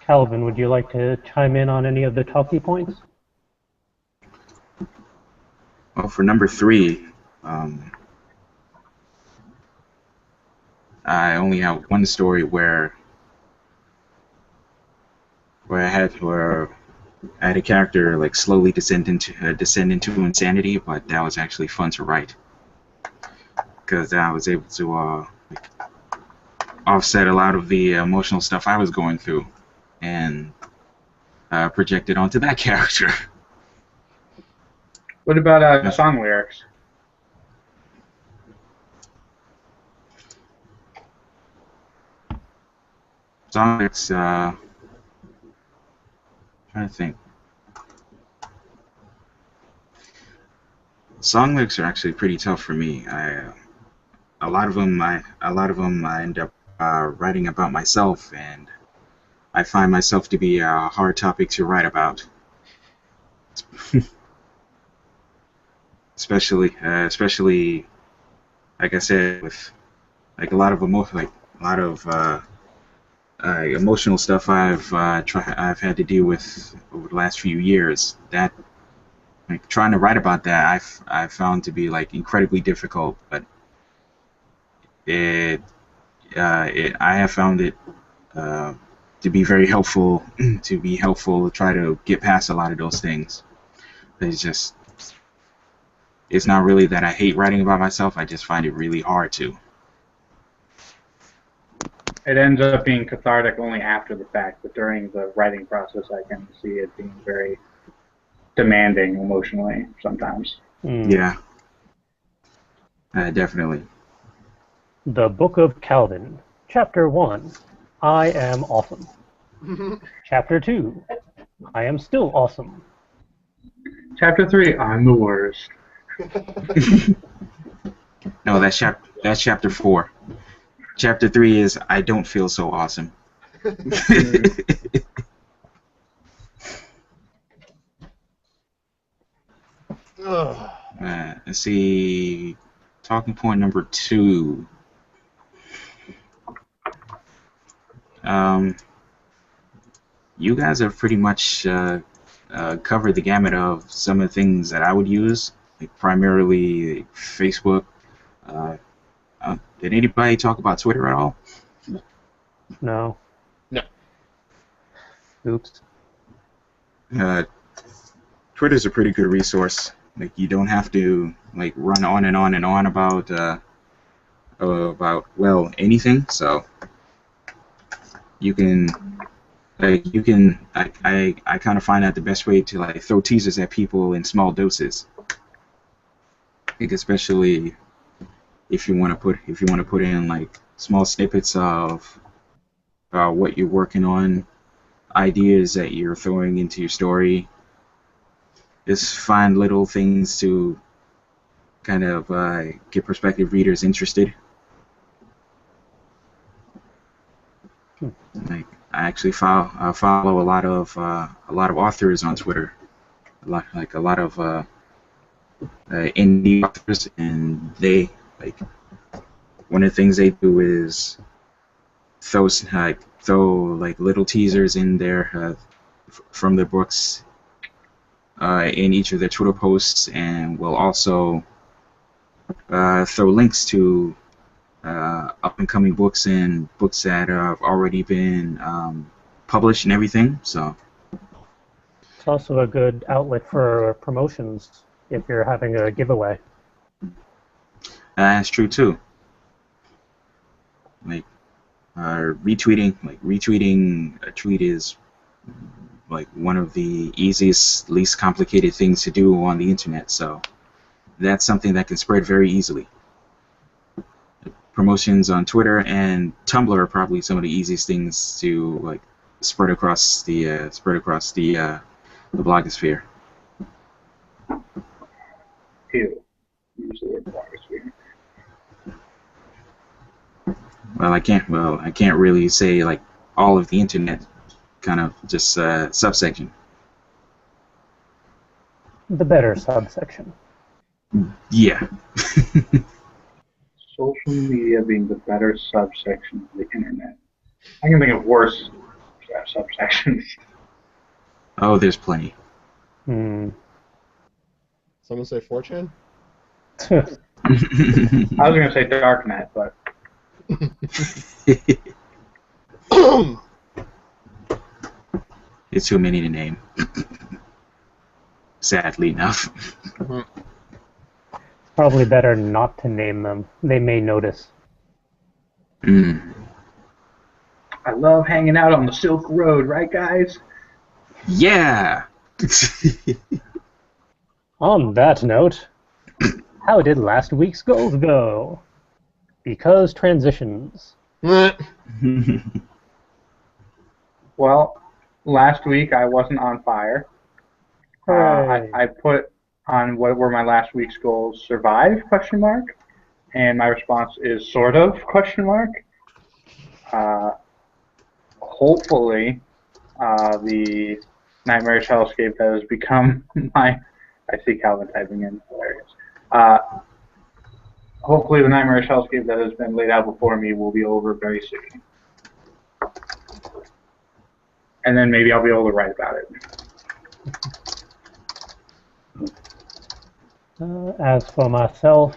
Calvin, would you like to chime in on any of the talkie points? Well, for number 3, I only have one story where I I had a character like slowly descend into insanity, but that was actually fun to write because I was able to like, offset a lot of the emotional stuff I was going through and project it onto that character. What about song lyrics? Song lyrics, trying to think. Song lyrics are actually pretty tough for me. A lot of them I end up writing about myself, and I find myself to be a hard topic to write about. especially like I said, with like a lot of emotional stuff I've had to deal with over the last few years. That like trying to write about that I've found to be like incredibly difficult, but I have found it to be very helpful to try to get past a lot of those things. It's not really that I hate writing about myself, I just find it really hard to. It ends up being cathartic only after the fact, but during the writing process I can see it being very demanding emotionally sometimes. Yeah, definitely. The Book of Calvin, Chapter 1, I am awesome. Chapter 2, I am still awesome. Chapter 3, I'm the worst. No, that's chapter 4. Chapter 3 is I don't feel so awesome. Let's see. Talking point number 2. You guys have pretty much covered the gamut of some of the things that I would use, like primarily Facebook. Did anybody talk about Twitter at all? No. No. Oops. Twitter's a pretty good resource. Like you don't have to like run on and on and on about well anything. So you can I kind of find that the best way to like throw teasers at people in small doses. Like especially if you want to put in like small snippets of what you're working on, ideas that you're throwing into your story. Just find little things to kind of get prospective readers interested. Like I actually follow a lot of authors on Twitter, a lot of indie authors, and they like one of the things they do is throw like little teasers in there from their books in each of their Twitter posts, and will also throw links to up and coming books and books that have already been published and everything. So It's also a good outlet for promotions if you're having a giveaway. that's true too. Like retweeting a tweet is like one of the easiest, least complicated things to do on the internet. So that's something that can spread very easily. Promotions on Twitter and Tumblr are probably some of the easiest things to like spread across the blogosphere. Ew. Usually a blogosphere. Well, I can't really say like all of the internet, kind of just subsection. The better subsection. Yeah. Social media being the better subsection of the internet. I can think of worse subsections. Oh, there's plenty. Someone say 4chan? I was going to say Darknet, but It's too many to name. sadly enough. Probably better not to name them. They may notice. Mm. I love hanging out on the Silk Road, right, guys? Yeah. On that note, how did last week's goals go? Because transitions. Well, last week I wasn't on fire. Hooray. I put on what were my last week's goals: survive? Question mark. And my response is sort of? Question mark. Hopefully, the nightmarish hellscape that has become my. I see Calvin typing in. Hilarious. Hopefully, the nightmarish hellscape that has been laid out before me will be over very soon. And then maybe I'll be able to write about it. As for myself,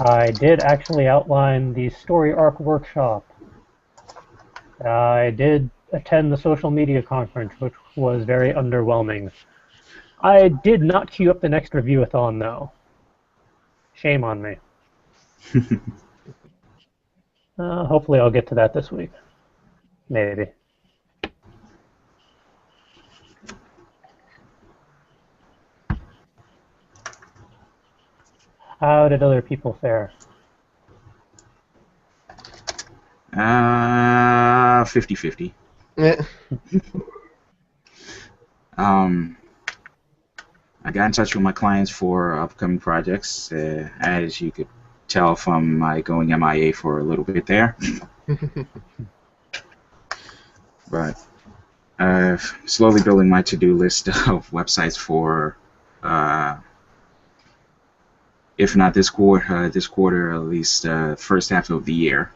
I did actually outline the story arc workshop. I did attend the social media conference, which was very underwhelming. I did not queue up the next review-a-thon, though. Shame on me. Hopefully I'll get to that this week. Maybe. How did other people fare? 50-50. Yeah. I got in touch with my clients for upcoming projects, as you could tell from my going MIA for a little bit there. But slowly building my to-do list of websites for, if not this quarter, at least first half of the year.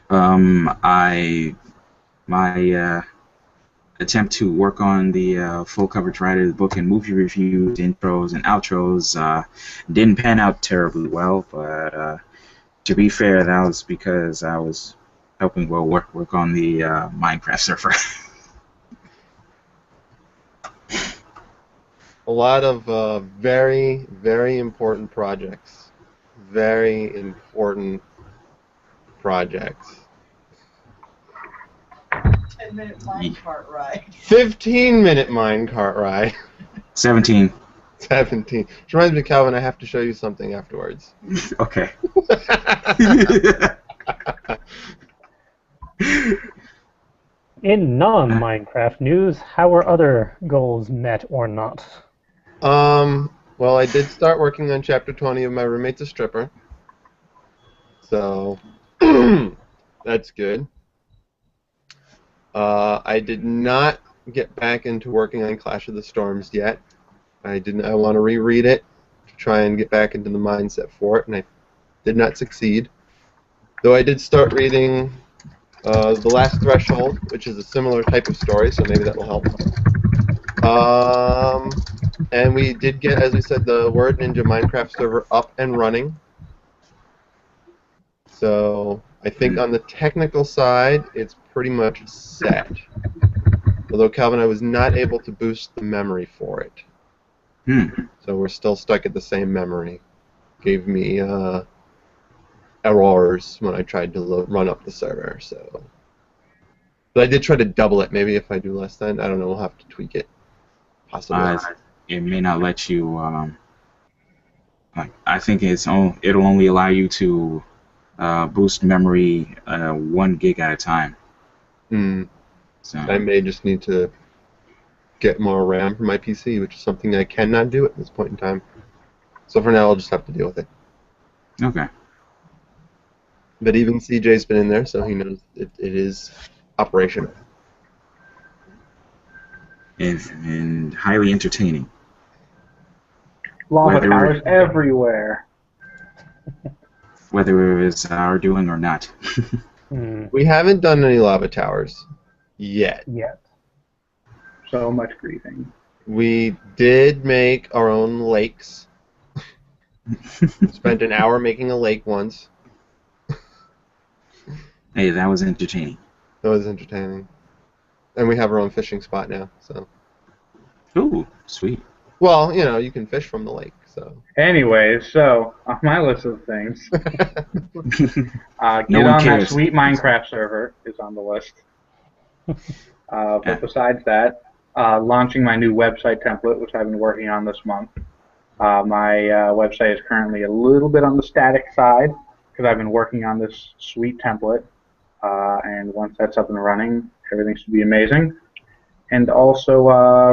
My attempt to work on the full coverage writer of the book and movie reviews, intros and outros didn't pan out terribly well, but to be fair, that was because I was helping work on the Minecraft server. A lot of very, very important projects. Very important projects. 10-minute minecart ride. 15-minute minecart ride. 17. 17. Which reminds me, Calvin, I have to show you something afterwards. Okay. In non-Minecraft news, how were other goals met or not? Well, I did start working on chapter 20 of My Roommate's a Stripper. So, that's good. I did not get back into working on Clash of the Storms yet. I want to reread it to try and get back into the mindset for it, and I did not succeed. Though I did start reading The Last Threshold, which is a similar type of story, so maybe that will help. And we did get, as we said, the Word Ninja Minecraft server up and running. So I think on the technical side, it's pretty much set. Although, Calvin, I was not able to boost the memory for it. So we're still stuck at the same memory. Gave me errors when I tried to run up the server. So, but I did try to double it. Maybe if I do less than, I don't know, we'll have to tweak it. Possibly. It may not let you. I think it'll only allow you to boost memory 1 gig at a time. So I may just need to get more RAM for my PC, which is something I cannot do at this point in time. So for now, I'll just have to deal with it. Okay. But even CJ's been in there, so he knows it is operational. And highly entertaining. Lava towers everywhere. Whether it's our doing or not. We haven't done any lava towers yet. So much grieving. We did make our own lakes. Spent an hour making a lake once. Hey, that was entertaining. That was entertaining. And we have our own fishing spot now, so. Ooh, sweet. Well, you can fish from the lake, so. Anyway, so on my list of things, No get one on that cares. sweet Minecraft server is on the list. Yeah. But besides that, launching my new website template, which I've been working on this month. My website is currently a little bit on the static side because I've been working on this sweet template. And once that's up and running, everything should be amazing. And also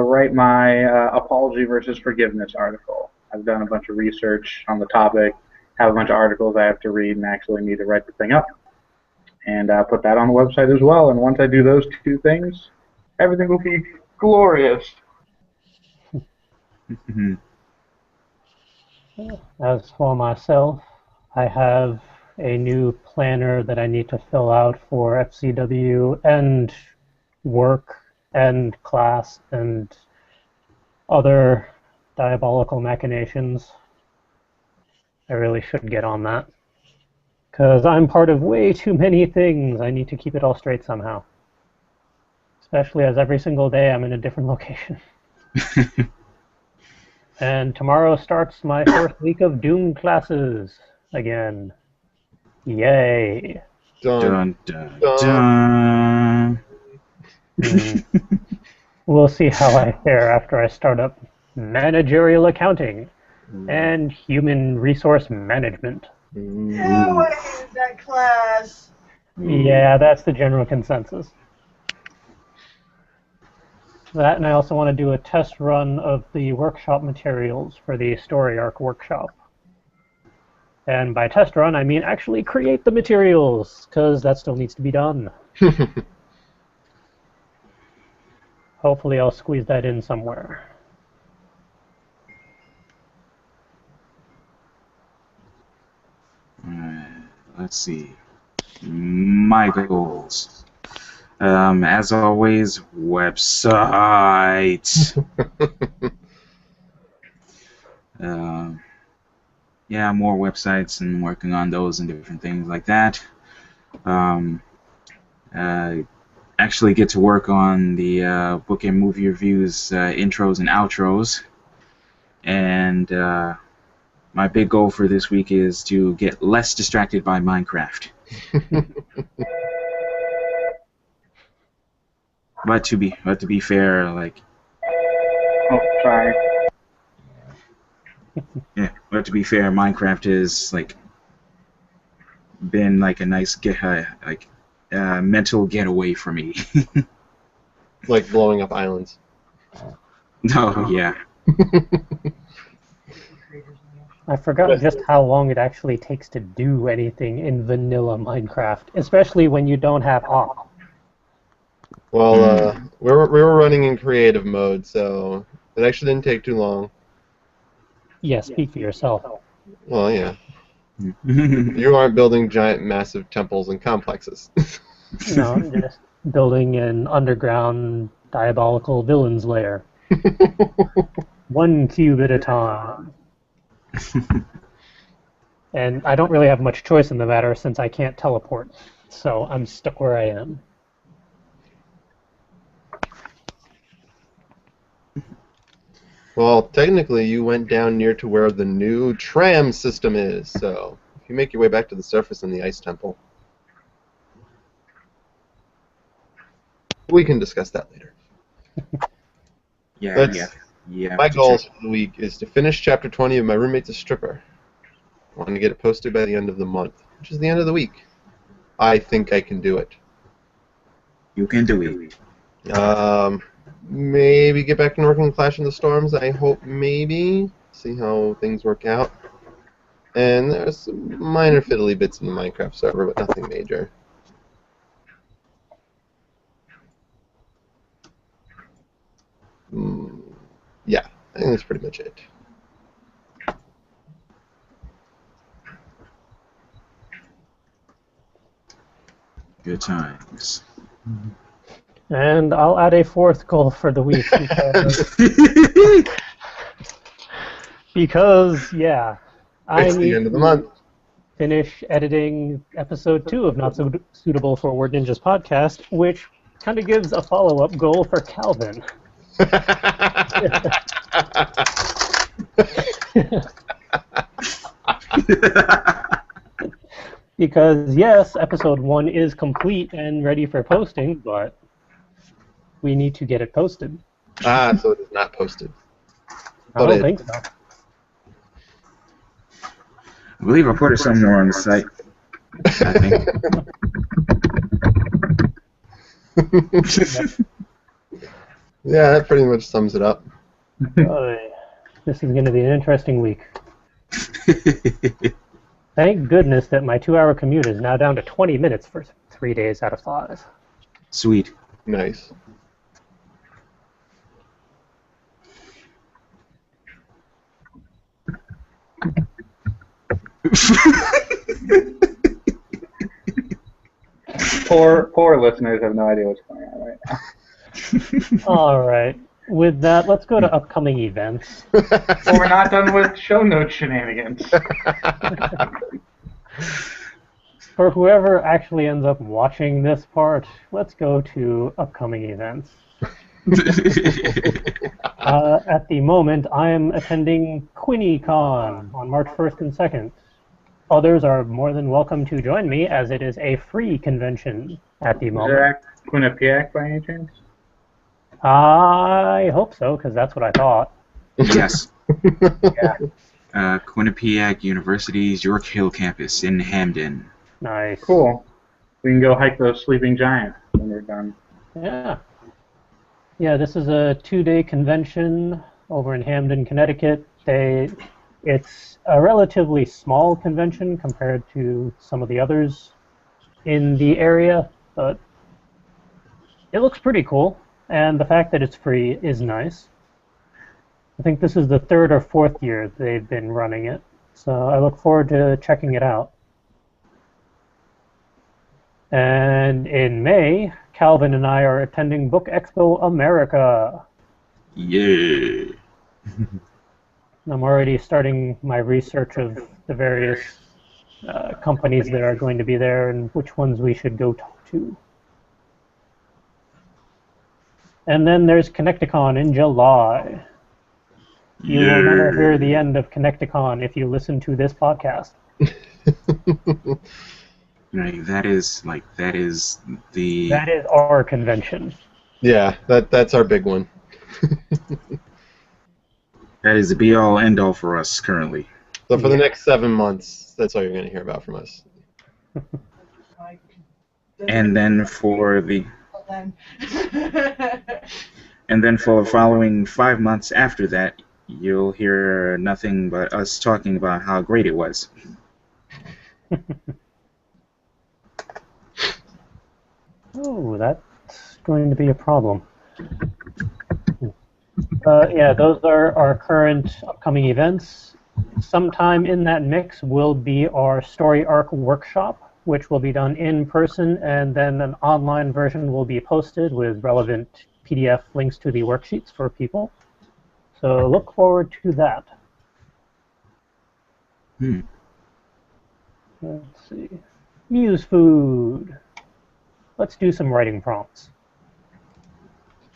write my apology versus forgiveness article. I've done a bunch of research on the topic, have a bunch of articles I have to read, and actually need to write the thing up. And put that on the website as well. And once I do those two things, everything will be glorious. Mhm. As for myself, I have a new planner that I need to fill out for FCW and work and class and other diabolical machinations. I really should get on that. Because I'm part of way too many things. I need to keep it all straight somehow. Especially as every single day I'm in a different location. And tomorrow starts my first week of Doom classes again. Yay. Dun, Dun dun dun. dun. We'll see how I fare after I start up managerial accounting and human resource management. No, I hated that class. Yeah, that's the general consensus. That, and I also want to do a test run of the workshop materials for the story arc workshop. And by test run, I mean actually create the materials, because that still needs to be done. Hopefully I'll squeeze that in somewhere. Alright, let's see. My goals. As always, website. Yeah, more websites and working on those and different things like that. Actually get to work on the book and movie reviews, intros and outros. And my big goal for this week is to get less distracted by Minecraft. But to be fair, like Oh, sorry. yeah, but to be fair, Minecraft is like been like a nice mental getaway for me. Like blowing up islands. Oh yeah. I forgot just how long it actually takes to do anything in vanilla Minecraft, especially when you don't have op. Well, we were running in creative mode, so it actually didn't take too long. Yeah, speak for yourself. Well, yeah. You aren't building giant, massive temples and complexes. No, just building an underground diabolical villain's lair. One cube at a time. And I don't really have much choice in the matter since I can't teleport. So I'm stuck where I am. Well, technically, you went down near to where the new tram system is, so if you make your way back to the surface in the Ice Temple, we can discuss that later. Yeah, Let's- yeah. My goals for the week is to finish Chapter 20 of My Roommate's a Stripper. I want to get it posted by the end of the month, which is the end of the week. I think I can do it. You can do it. Maybe get back to working Clash in the Storms. I hope maybe. See how things work out. And there's some minor fiddly bits in the Minecraft server, but nothing major. Yeah, I think that's pretty much it. Good times. And I'll add a fourth goal for the week because yeah, I It's the need end of the to month. finish editing episode 2 of Not So Suitable for Word Ninjas podcast, which kind of gives a follow-up goal for Calvin. Because yes, episode 1 is complete and ready for posting, but we need to get it posted. So it is not posted. I don't think so. I believe I put it somewhere on the site. I think. Yeah, that pretty much sums it up. This is going to be an interesting week. Thank goodness that my 2-hour commute is now down to 20 minutes for 3 days out of 5. Sweet. Nice. Poor listeners have no idea what's going on right now. All right. With that, let's go to upcoming events. Well, we're not done with show notes shenanigans. For whoever actually ends up watching this part, let's go to upcoming events. At the moment, I am attending QuinnyCon on March 1st and 2nd. Others are more than welcome to join me, as it is a free convention at the moment. Is that Quinnipiac by any chance? I hope so, because that's what I thought. Yes. Yeah. Quinnipiac University's York Hill campus in Hamden. Nice. Cool. We can go hike those sleeping giants when we're done. Yeah. Yeah, this is a 2-day convention over in Hamden, Connecticut. It's a relatively small convention compared to some of the others in the area, but it looks pretty cool, and the fact that it's free is nice. I think this is the 3rd or 4th year they've been running it, so I look forward to checking it out. And in May, Calvin and I are attending Book Expo America. Yeah. I'm already starting my research of the various companies that are going to be there and which ones we should go talk to. And then there's Connecticon in July. You will never hear the end of Connecticon if you listen to this podcast. Right, that is the. That is our convention. Yeah, that's our big one. That is the be-all, end-all for us currently. So for the next 7 months, that's all you're going to hear about from us. And then for the following 5 months after that, you'll hear nothing but us talking about how great it was. Oh, that's going to be a problem. Yeah, those are our current upcoming events. Sometime in that mix will be our story arc workshop, which will be done in person, and then an online version will be posted with relevant PDF links to the worksheets for people. So look forward to that. Let's see. Muse food. Let's do some writing prompts.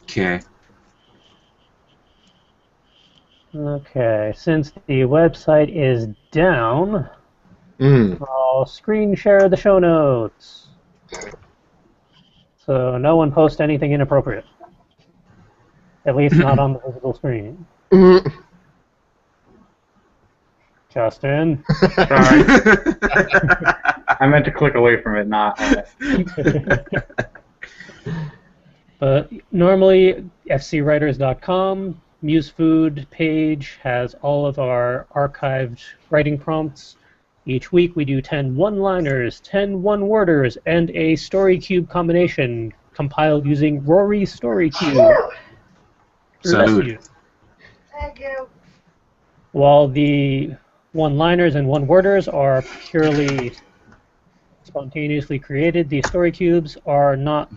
Okay. Okay, since the website is down, I'll screen share the show notes. So no one post anything inappropriate. At least not on the visible screen. Justin. Sorry. I meant to click away from it, not on it. But normally, fcwriters.com, MuseFood page has all of our archived writing prompts. Each week we do 10 one-liners, 10 one-worders, and a story cube combination compiled using Rory Story Cube. Salute. Thank you. While the one-liners and one-worders are purely spontaneously created, the story cubes are not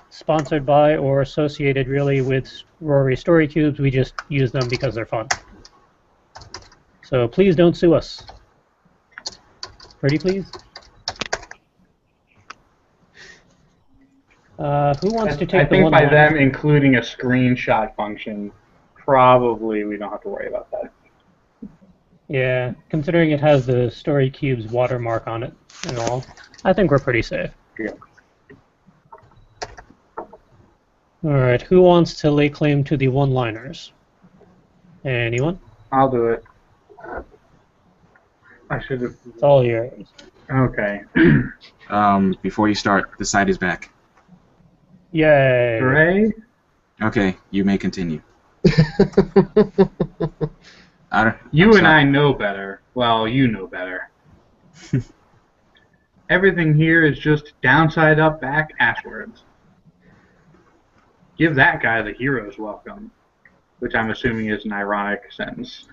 sponsored by or associated really with Rory Story Cubes. We just use them because they're fun. So please don't sue us. Pretty please? Who wants to I take the think one by line? them including a screenshot function, probably we don't have to worry about that. Yeah, considering it has the Story Cube's watermark on it and all, I think we're pretty safe. Yeah. Alright, who wants to lay claim to the one-liners? Anyone? I'll do it. I should have. It's all yours. Okay. Before you start, the site is back. Yay! Hooray! Okay, you may continue. You I'm and sorry. I know better. Well, you know better. Everything here is just downside up, back, ashwards. Give that guy the hero's welcome, which I'm assuming is an ironic sentence.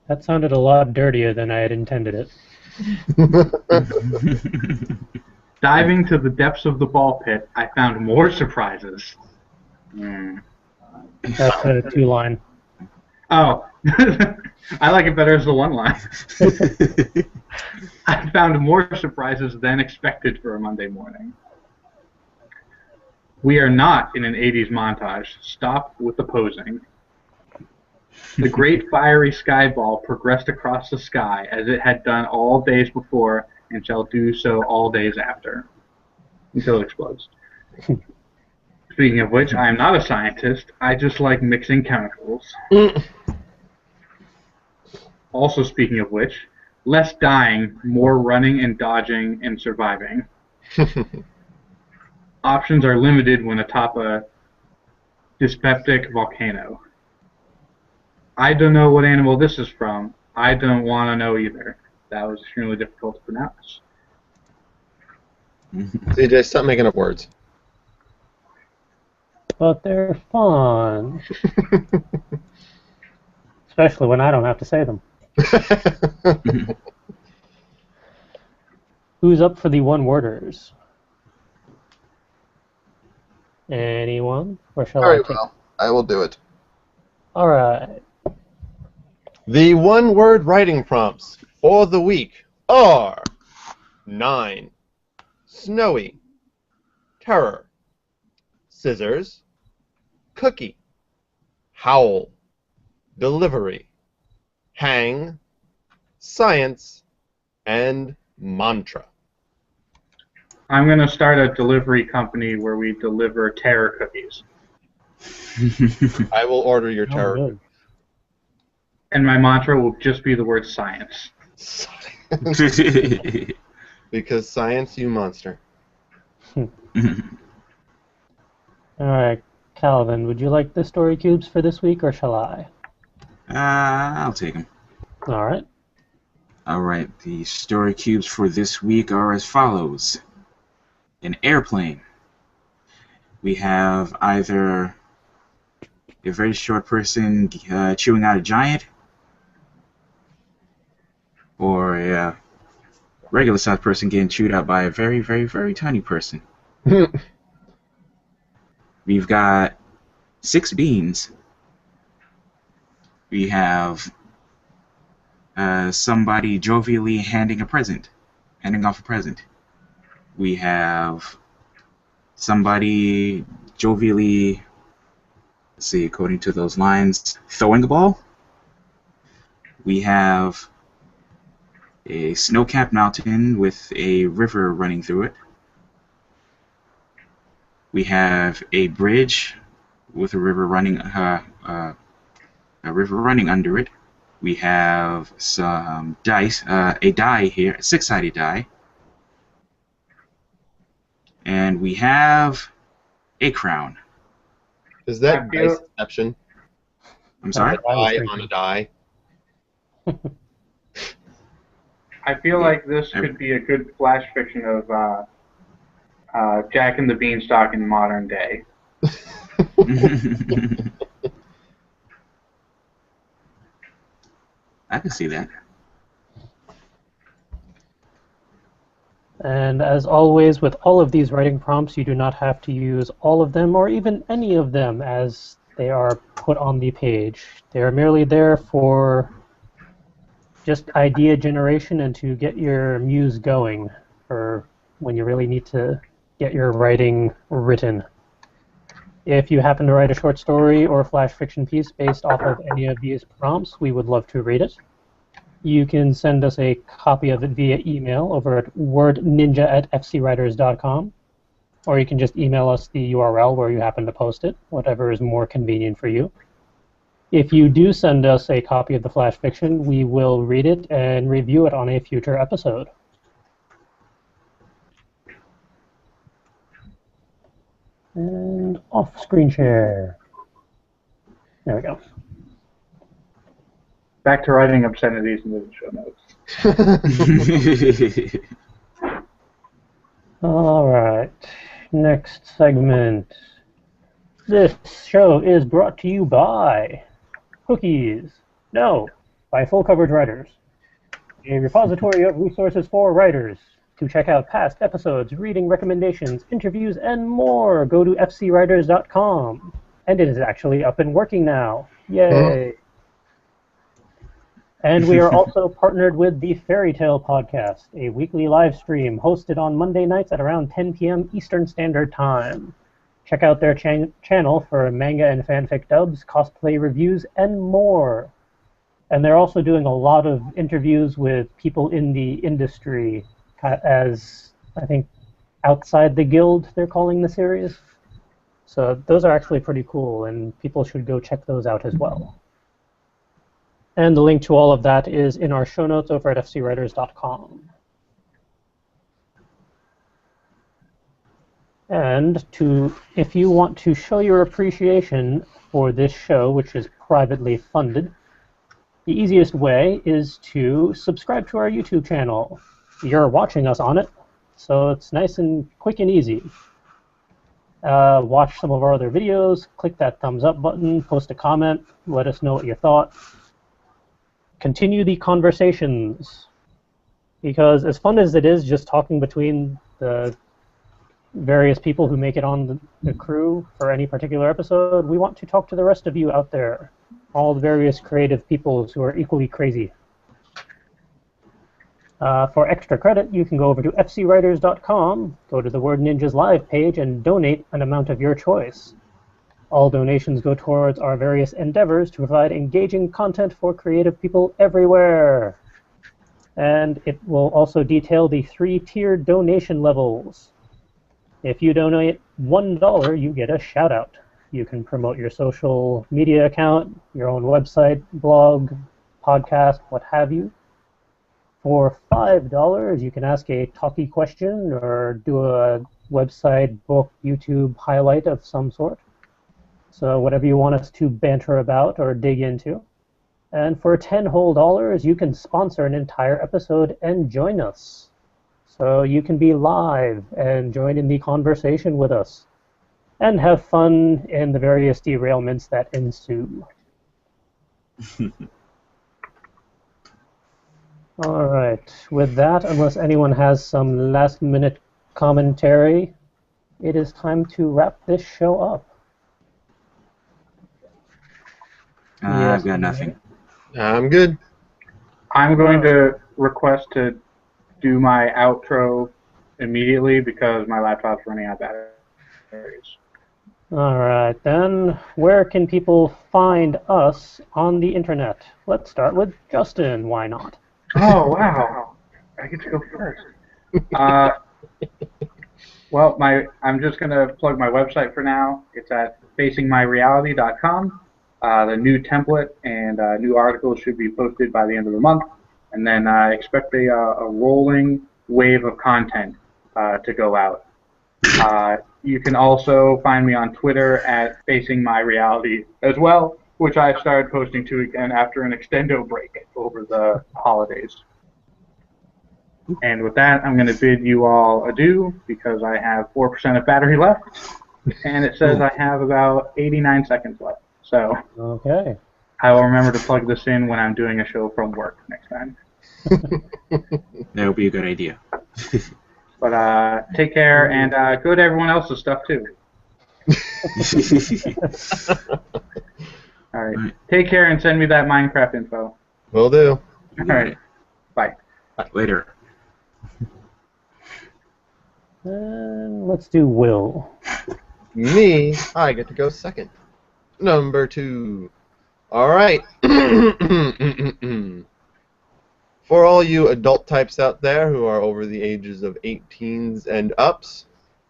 That sounded a lot dirtier than I had intended it. Diving to the depths of the ball pit, I found more surprises. That's a two-line. Oh, I like it better as the one line. I found more surprises than expected for a Monday morning. We are not in an 80s montage. Stop with the posing. The great fiery sky ball progressed across the sky as it had done all days before and shall do so all days after, until it explodes. Speaking of which, I am not a scientist. I just like mixing chemicals. Also, speaking of which, less dying, more running and dodging and surviving. Options are limited when atop a dyspeptic volcano. I don't know what animal this is from. I don't want to know either. That was extremely difficult to pronounce. CJ, stop making up words. But they're fun. Especially when I don't have to say them. Who's up for the one-worders? Anyone? Or shall Very I take well. I will do it. Alright. The one-word writing prompts for the week are 9, snowy, terror, scissors, cookie, howl, delivery, hang, science, and mantra. I'm going to start a delivery company where we deliver terror cookies. I will order your Oh, terror. good. And my mantra will just be the word science. Because science, you monster. Alright, Calvin, would you like the story cubes for this week, or shall I? I'll take them. Alright. Alright, the story cubes for this week are as follows. An airplane. We have either a very short person chewing out a giant, or a regular sized person getting chewed out by a very, very, very tiny person. We've got 6 beans. We have somebody jovially handing off a present. We have somebody jovially, let's see, according to those lines, throwing a ball. We have a snow-capped mountain with a river running through it. We have a bridge with a river running under it. We have some dice, a die here, a 6-sided die. And we have a crown. Is that I feel- diceception? I'm sorry? I was Die thinking. on a die? I feel like this could be a good flash fiction of Jack and the Beanstalk in modern day. I can see that. And as always, with all of these writing prompts, you do not have to use all of them or even any of them as they are put on the page. They are merely there for just idea generation and to get your muse going for when you really need to get your writing written. If you happen to write a short story or flash fiction piece based off of any of these prompts, we would love to read it. You can send us a copy of it via email over at wordninja@fcwriters.com, or you can just email us the URL where you happen to post it, whatever is more convenient for you. If you do send us a copy of the flash fiction, we will read it and review it on a future episode. And off screen share. There we go. Back to writing obscenities into the show notes. All right. Next segment. This show is brought to you by Cookies. No, by Full Coverage Writers, a repository of resources for writers. To check out past episodes, reading recommendations, interviews, and more, go to fcwriters.com. And it is actually up and working now. Yay! And we are also partnered with the Fairy Tale Podcast, a weekly live stream hosted on Monday nights at around 10 p.m. Eastern Standard Time. Check out their channel for manga and fanfic dubs, cosplay reviews, and more. And they're also doing a lot of interviews with people in the industry, as I think outside the guild they're calling the series. So those are actually pretty cool, and people should go check those out as well. And the link to all of that is in our show notes over at fcwriters.com. And if you want to show your appreciation for this show, which is privately funded, the easiest way is to subscribe to our YouTube channel. You're watching us on it, so it's nice and quick and easy. Watch some of our other videos, click that thumbs up button, post a comment, let us know what you thought. Continue the conversations, because as fun as it is just talking between the various people who make it on the crew for any particular episode, we want to talk to the rest of you out there, all the various creative peoples who are equally crazy. For extra credit, you can go over to fcwriters.com, go to the Word Ninjas Live page, and donate an amount of your choice. All donations go towards our various endeavors to provide engaging content for creative people everywhere. And it will also detail the 3-tiered donation levels. If you donate $1, you get a shout-out. You can promote your social media account, your own website, blog, podcast, what have you. For $5, you can ask a talkie question or do a website, book, YouTube highlight of some sort. So whatever you want us to banter about or dig into. And for $10 whole, you can sponsor an entire episode and join us. So you can be live and join in the conversation with us and have fun in the various derailments that ensue. All right. With that, unless anyone has some last-minute commentary, it is time to wrap this show up. I've got nothing. I'm good. I'm going to request to do my outro immediately because my laptop's running out of batteries. All right, then. Where can people find us on the internet? Let's start with Justin. Why not? Oh, wow. I get to go first. Well, I'm just going to plug my website for now. It's at facingmyreality.com. The new template and new articles should be posted by the end of the month. And then I expect a rolling wave of content to go out. You can also find me on Twitter at facingmyreality as well, which I started posting to again after an extendo break over the holidays. And with that, I'm going to bid you all adieu because I have 4% of battery left, and it says I have about 89 seconds left. So Okay. I will remember to plug this in when I'm doing a show from work next time. That would be a good idea. But take care, and go to everyone else's stuff too. All right. Take care and send me that Minecraft info. Will do. All right. Bye. Later. Let's do Will. Me, I get to go second. Number 2. All right. For all you adult types out there who are over the ages of 18s and ups,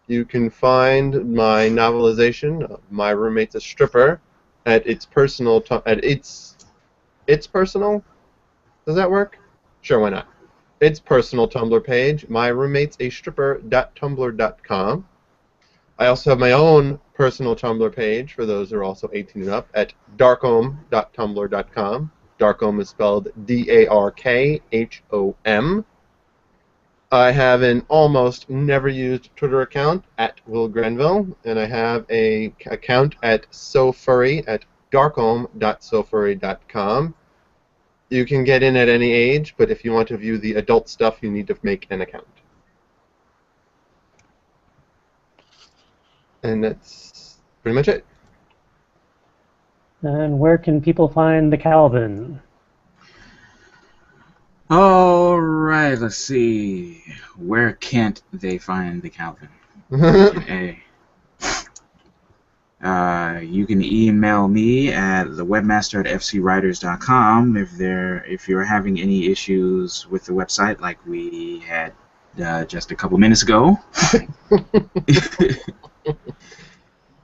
you can find my novelization of My Roommate's a Stripper at its personal its personal. Does that work? Sure, why not? Its personal Tumblr page, myroommatesastripper.tumblr.com. I also have my own personal Tumblr page for those who are also 18 and up at darkhome.tumblr.com. Darkhome is spelled Darkhom. I have an almost never used Twitter account at Will Grenville, and I have a account at SoFurry at darkhome.sofurry.com. You can get in at any age, but if you want to view the adult stuff, you need to make an account. And that's pretty much it. And where can people find the Calvin? All right, let's see. Where can't they find the Calvin? You can email me at thewebmaster@fcwriters.com if you're having any issues with the website, like we had just a couple minutes ago.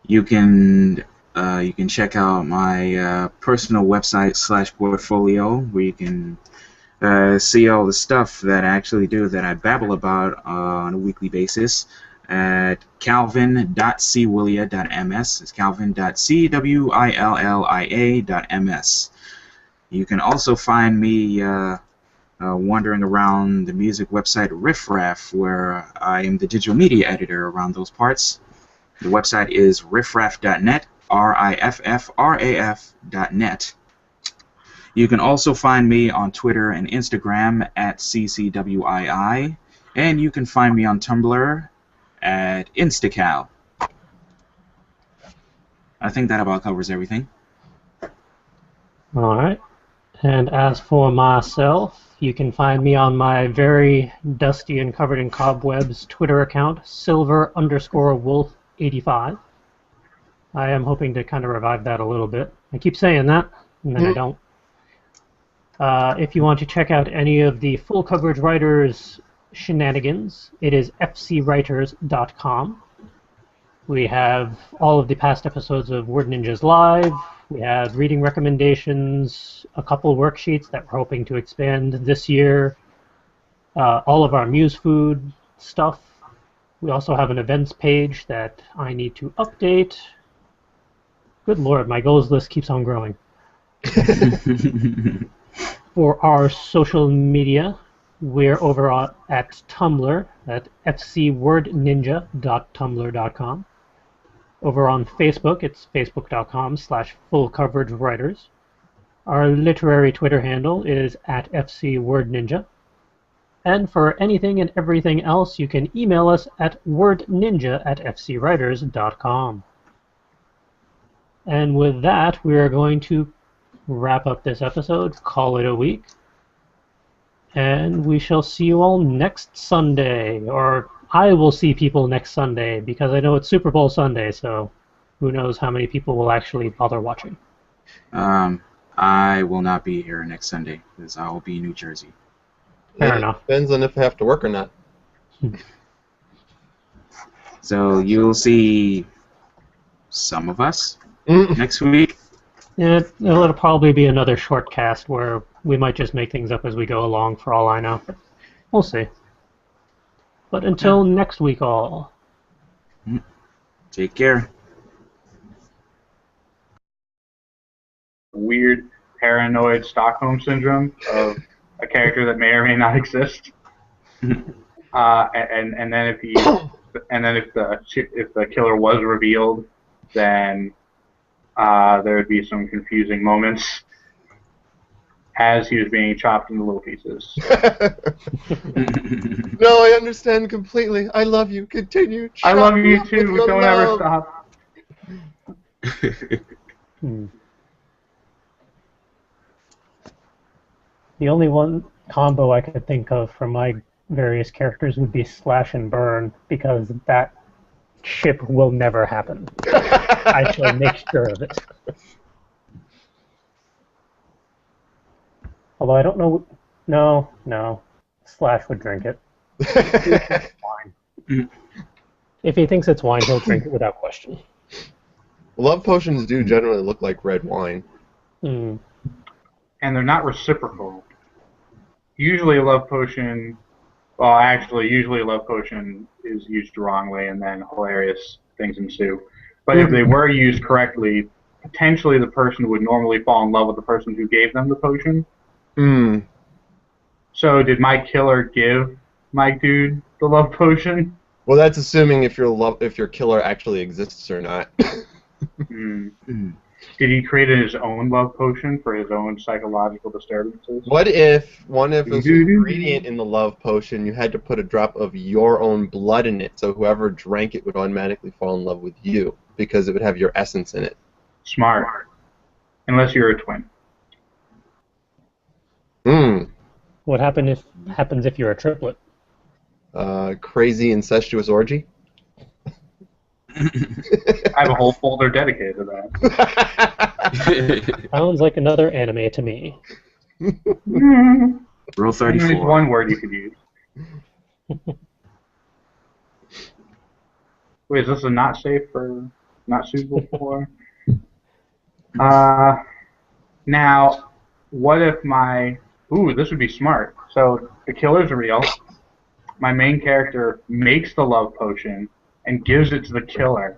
You can check out my personal website / portfolio, where you can see all the stuff that I actually do, that I babble about on a weekly basis, at calvin.cwillia.ms. It's calvin.cwillia.ms. You can also find me wandering around the music website Riffraff, where I am the digital media editor around those parts. The website is riffraff.net, riffraf.net. You can also find me on Twitter and Instagram at ccwii, and you can find me on Tumblr at Instacal. I think that about covers everything. All right. And as for myself, you can find me on my very dusty and covered in cobwebs Twitter account, silver_wolf85. I am hoping to kind of revive that a little bit. I keep saying that, and then I don't. If you want to check out any of the full coverage writers' shenanigans, it is fcwriters.com. We have all of the past episodes of Word Ninjas Live. We have reading recommendations, a couple worksheets that we're hoping to expand this year, all of our Muse Food stuff. We also have an events page that I need to update. Good Lord, my goals list keeps on growing. For our social media, we're over at Tumblr at fcwordninja.tumblr.com. Over on Facebook, it's facebook.com/fullcoveragewriters. Our literary Twitter handle is at fcwordninja. And for anything and everything else, you can email us at wordninja@fcwriters.com. And with that, we are going to wrap up this episode, call it a week, and we shall see you all next Sunday, or I will see people next Sunday, because I know it's Super Bowl Sunday, so who knows how many people will actually bother watching. I will not be here next Sunday, because I will be in New Jersey. Fair enough. Depends on if I have to work or not. So you'll see some of us next week. It'll probably be another short cast where we might just make things up as we go along, for all I know. We'll see. But until next week, all. Take care. Weird paranoid Stockholm syndrome of a character that may or may not exist. And then if the killer was revealed, then there would be some confusing moments as he was being chopped into little pieces. No, I understand completely. I love you. Continue. I love Chop you up with too. your Don't love. ever stop. The only one combo I could think of from my various characters would be slash and burn, because that ship will never happen. I shall make sure of it. Although I don't know. No. Slash would drink it. Wine. If he thinks it's wine, he'll drink it without question. Love potions do generally look like red wine. Hmm. And they're not reciprocal. Usually a love potion, well, actually, usually a love potion is used wrongly, and then hilarious things ensue. But if they were used correctly, potentially the person would normally fall in love with the person who gave them the potion. Hmm. So did my killer give my dude the love potion? Well, that's assuming if your killer actually exists or not. Did he create his own love potion for his own psychological disturbances? What if one of those ingredient in the love potion, you had to put a drop of your own blood in it, so whoever drank it would automatically fall in love with you because it would have your essence in it? Smart. Unless you're a twin. What happens if you're a triplet? Crazy incestuous orgy? I have a whole folder dedicated to that. Sounds like another anime to me. Rule 34. There's one word you could use. Wait, is this a not safe for, not suitable for? Now, what if this would be smart. So the killer's real. My main character makes the love potion and gives it to the killer.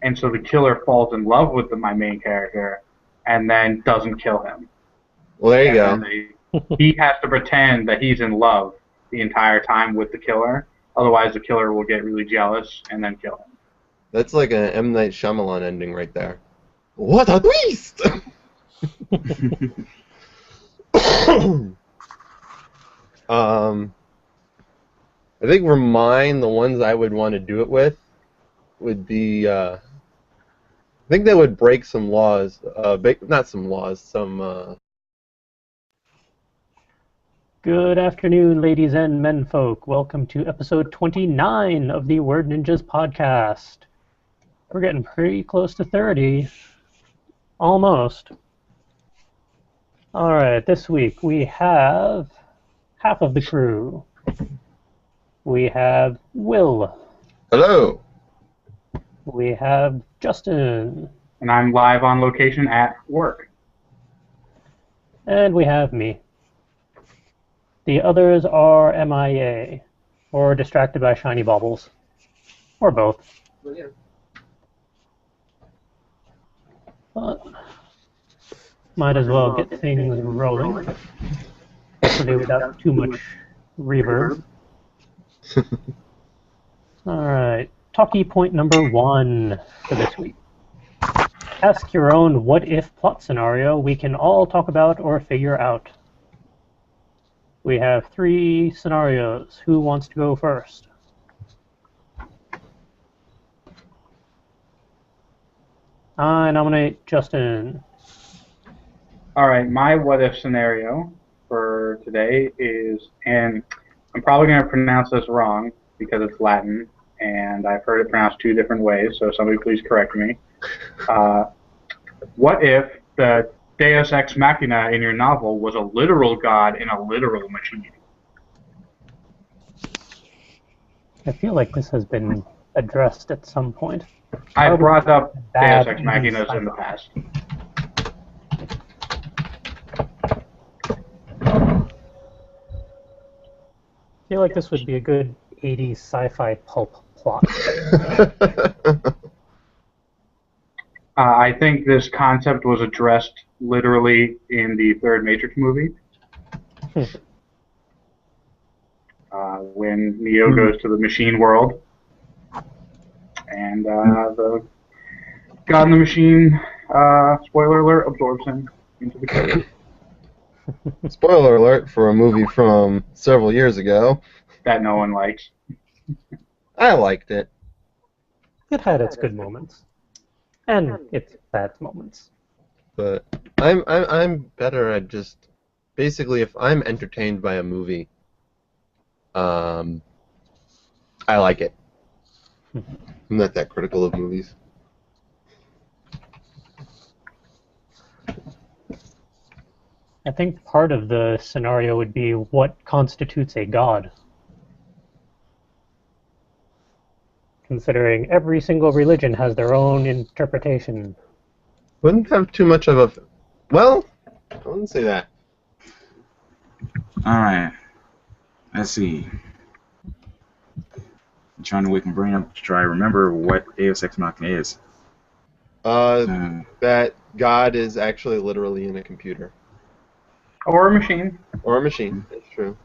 And so the killer falls in love with my main character and then doesn't kill him. Well, there you go. He has to pretend that he's in love the entire time with the killer. Otherwise, the killer will get really jealous and then kill him. That's like an M. Night Shyamalan ending right there. What a twist! I think for mine, the ones I would want to do it with would be, I think they would break some laws, not some laws, some, Good afternoon, ladies and menfolk. Welcome to episode 29 of the Word Ninjas podcast. We're getting pretty close to 30. Almost. Alright, this week we have half of the crew. We have Will. Hello! We have Justin. And I'm live on location at work. And we have me. The others are MIA, or distracted by shiny baubles. Or both. But might as well get things rolling. Hopefully without too much reverb. Alright, talkie point number 1 for this week. Ask your own what-if plot scenario we can all talk about or figure out. We have 3 scenarios. Who wants to go first? I nominate Justin. Alright, my what-if scenario for today is, and I'm probably going to pronounce this wrong because it's Latin, and I've heard it pronounced 2 different ways, so somebody please correct me. What if the Deus Ex Machina in your novel was a literal god in a literal machine? I feel like this has been addressed at some point. I brought up Bad Deus Ex Machinas in the past. I feel like this would be a good 80s sci-fi pulp plot. I think this concept was addressed literally in the third Matrix movie. When Neo goes to the machine world, and the God in the machine, spoiler alert, absorbs him into the code. Spoiler alert for a movie from several years ago. That no one likes. I liked it. It had its good moments. And its bad moments. But I'm better at just basically if I'm entertained by a movie, I like it. I'm not that critical of movies. I think part of the scenario would be what constitutes a god. Considering every single religion has their own interpretation. Wouldn't have too much of a... Well, I wouldn't say that. Alright. Let's see. I'm trying to wake my brain up to try to remember what Deus Ex Machina is. That God is actually literally in a computer. Or a machine. Or a machine, that's true.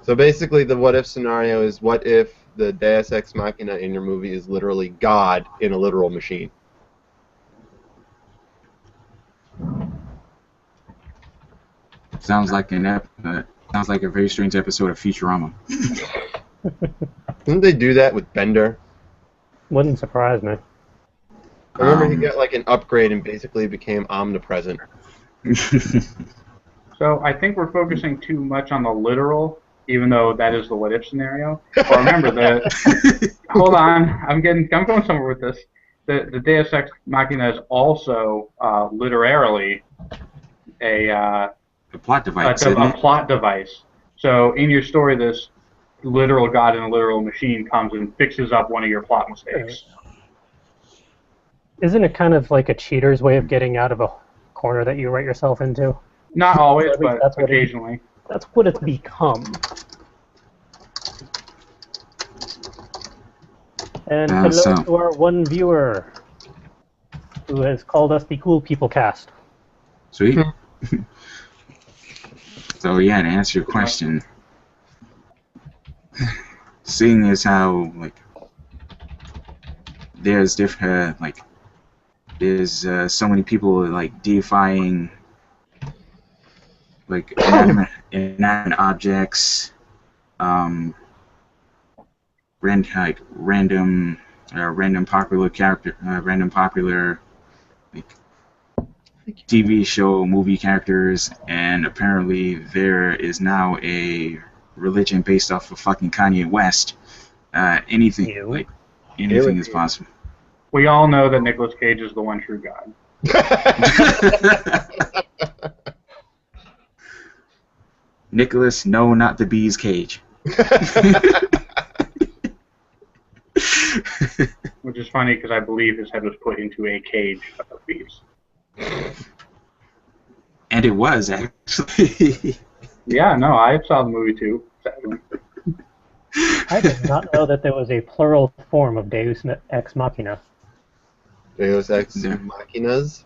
So basically the what-if scenario is what if the Deus Ex Machina in your movie is literally God in a literal machine? Sounds like a very strange episode of Futurama. Didn't they do that with Bender? Wouldn't surprise me. I remember he got like an upgrade and basically became omnipresent. So I think we're focusing too much on the literal, even though that is the what-if scenario. But remember that. Hold on, I'm going somewhere with this. The Deus Ex Machina is also literally a plot device. a plot device. So in your story, this literal god in a literal machine comes and fixes up one of your plot mistakes. Isn't it kind of like a cheater's way of getting out of a corner that you write yourself into? Not always, At least but that's what occasionally. That's what it's become. And hello to our one viewer who has called us the Cool People Cast. Sweet. So yeah, to answer your question, seeing as how like there's different there's so many people like deifying like inanimate objects, random popular character, random popular like TV show, movie characters, and apparently there is now a religion based off of fucking Kanye West. Anything is possible. We all know that Nicolas Cage is the one true God. Nicholas, no, not the bee's cage. Which is funny because I believe his head was put into a cage of bees. And it was, actually. Yeah, no, I saw the movie too, sadly. I did not know that there was a plural form of Deus Ex Machina. Deus Ex Machinas?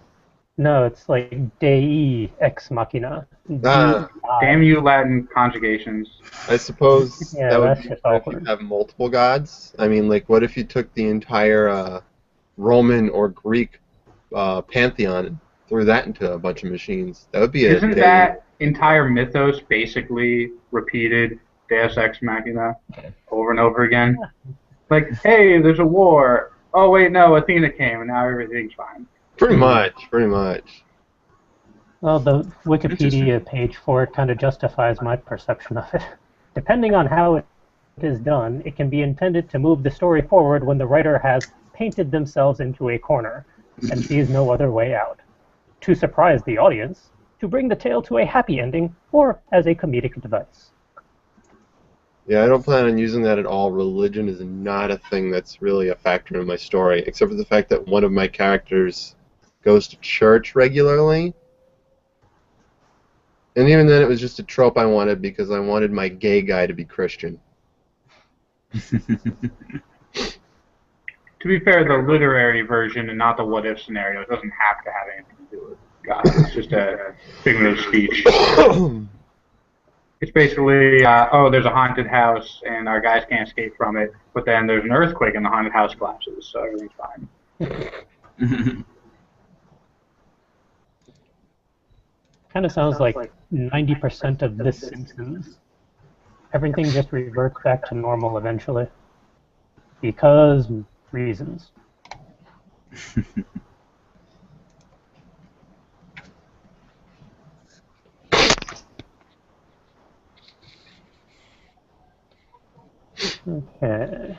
No, it's like Dei Ex Machina. Damn you Latin conjugations. I suppose Yeah, that would that's be just if awkward. you have multiple gods. I mean, like, what if you took the entire Roman or Greek pantheon and threw that into a bunch of machines? That would be Isn't that entire mythos basically repeated Deus Ex Machina over and over again? Like, hey, there's a war. Oh, wait, no, Athena came, and now everything's fine. Pretty much. Well, the Wikipedia page for it kind of justifies my perception of it. Depending on how it is done, it can be intended to move the story forward when the writer has painted themselves into a corner and sees no other way out. To surprise the audience, to bring the tale to a happy ending, or as a comedic device. Yeah, I don't plan on using that at all. Religion is not a thing that's really a factor in my story, except for the fact that one of my characters goes to church regularly. And even then, it was just a trope I wanted because I wanted my gay guy to be Christian. To be fair, the literary version and not the what-if scenario, it doesn't have to have anything to do with God. It's just a figment of speech. It's basically, there's a haunted house and our guys can't escape from it, but then there's an earthquake and the haunted house collapses, so everything's fine. Kind of sounds like 90% of The Simpsons. Everything just reverts back to normal eventually. Because reasons. Okay.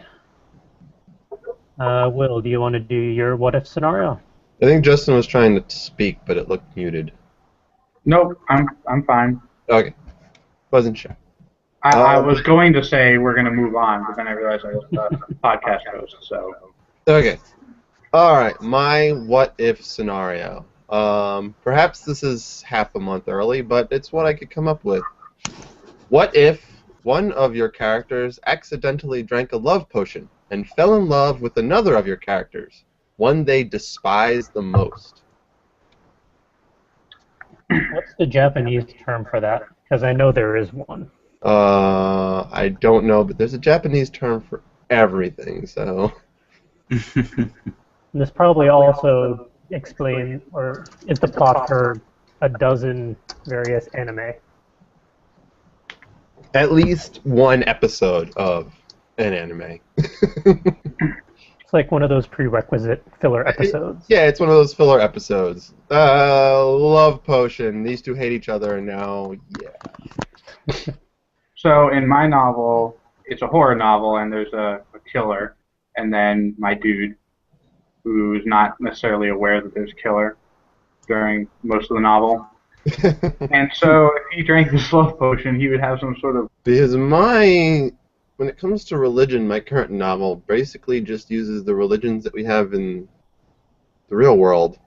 Will, do you want to do your what-if scenario? I think Justin was trying to speak, but it looked muted. Nope, I'm fine. Okay. Wasn't sure. I was going to say we're going to move on, but then I realized I was a podcast host, so. Okay. Alright, my what-if scenario. Perhaps this is half a month early, but it's what I could come up with. What if one of your characters accidentally drank a love potion and fell in love with another of your characters, one they despise the most? What's the Japanese term for that? Because I know there is one. I don't know, but there's a Japanese term for everything, so... This probably also explains or is the plot for a dozen various anime. At least one episode of an anime. It's like one of those prerequisite filler episodes. Yeah, it's one of those filler episodes. Love potion. These two hate each other, and now, yeah. So in my novel, it's a horror novel, and there's a killer, and then my dude, who's not necessarily aware that there's a killer during most of the novel. And so if he drank this love potion, he would have some sort of... Because when it comes to religion, my current novel basically just uses the religions that we have in the real world.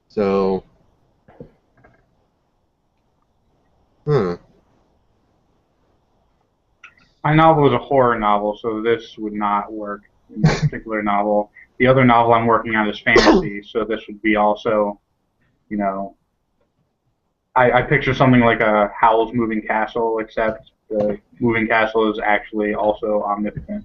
So, My novel is a horror novel, so this would not work in that particular novel. The other novel I'm working on is fantasy, so this would be also, you know, I picture something like a Howl's Moving Castle, except the moving castle is actually also omnipotent.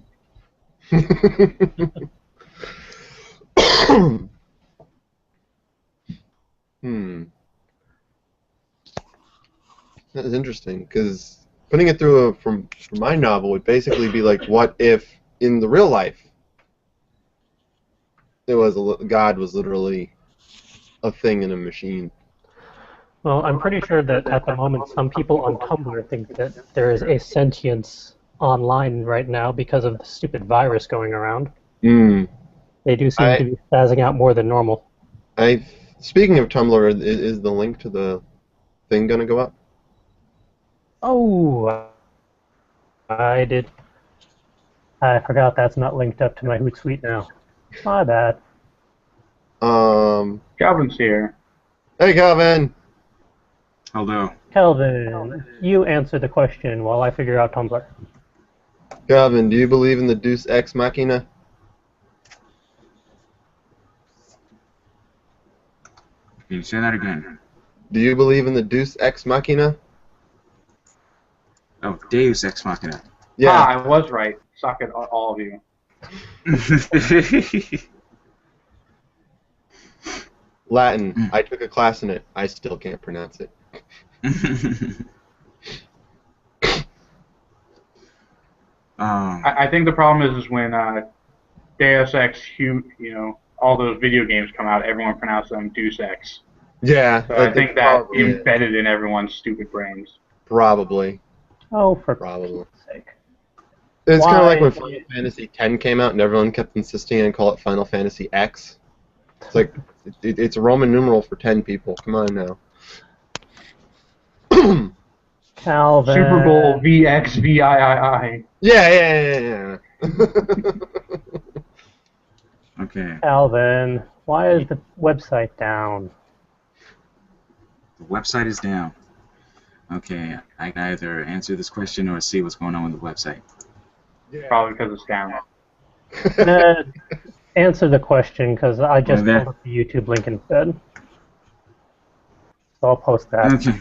That is interesting, because putting it through from my novel would basically be like, what if in the real life God was literally a thing in a machine? Well, I'm pretty sure that at the moment some people on Tumblr think that there is a sentience online right now because of the stupid virus going around. They do seem to be spazzing out more than normal. Speaking of Tumblr, is the link to the thing going to go up? Oh, I did. I forgot that's not linked up to my Hootsuite now. My bad. Calvin's here. Hey, Calvin! Hello. Kelvin, you answer the question while I figure out Tumblr. Calvin, do you believe in the Deus Ex Machina? Can you say that again? Do you believe in the Deus Ex Machina? Oh, Deus Ex Machina. Yeah. I was right. Suck it, all of you. Latin. I took a class in it. I still can't pronounce it. I think the problem is when Deus Ex, all those video games come out, everyone pronounces them Deus Ex. Yeah. So I think that embedded in everyone's stupid brains. Probably. Oh, for Probably. sake. It's kind of like when Why- Final Fantasy X came out and everyone kept insisting on call it Final Fantasy X. It's like, it's a Roman numeral for 10 people. Come on now. Calvin. Super Bowl VXVIII. Yeah. Okay. Calvin, why is the website down? The website is down. Okay, I can either answer this question or see what's going on with the website. Probably because it's down. Answer the question, because I just there. pulled up the YouTube link instead. So I'll post that. Okay.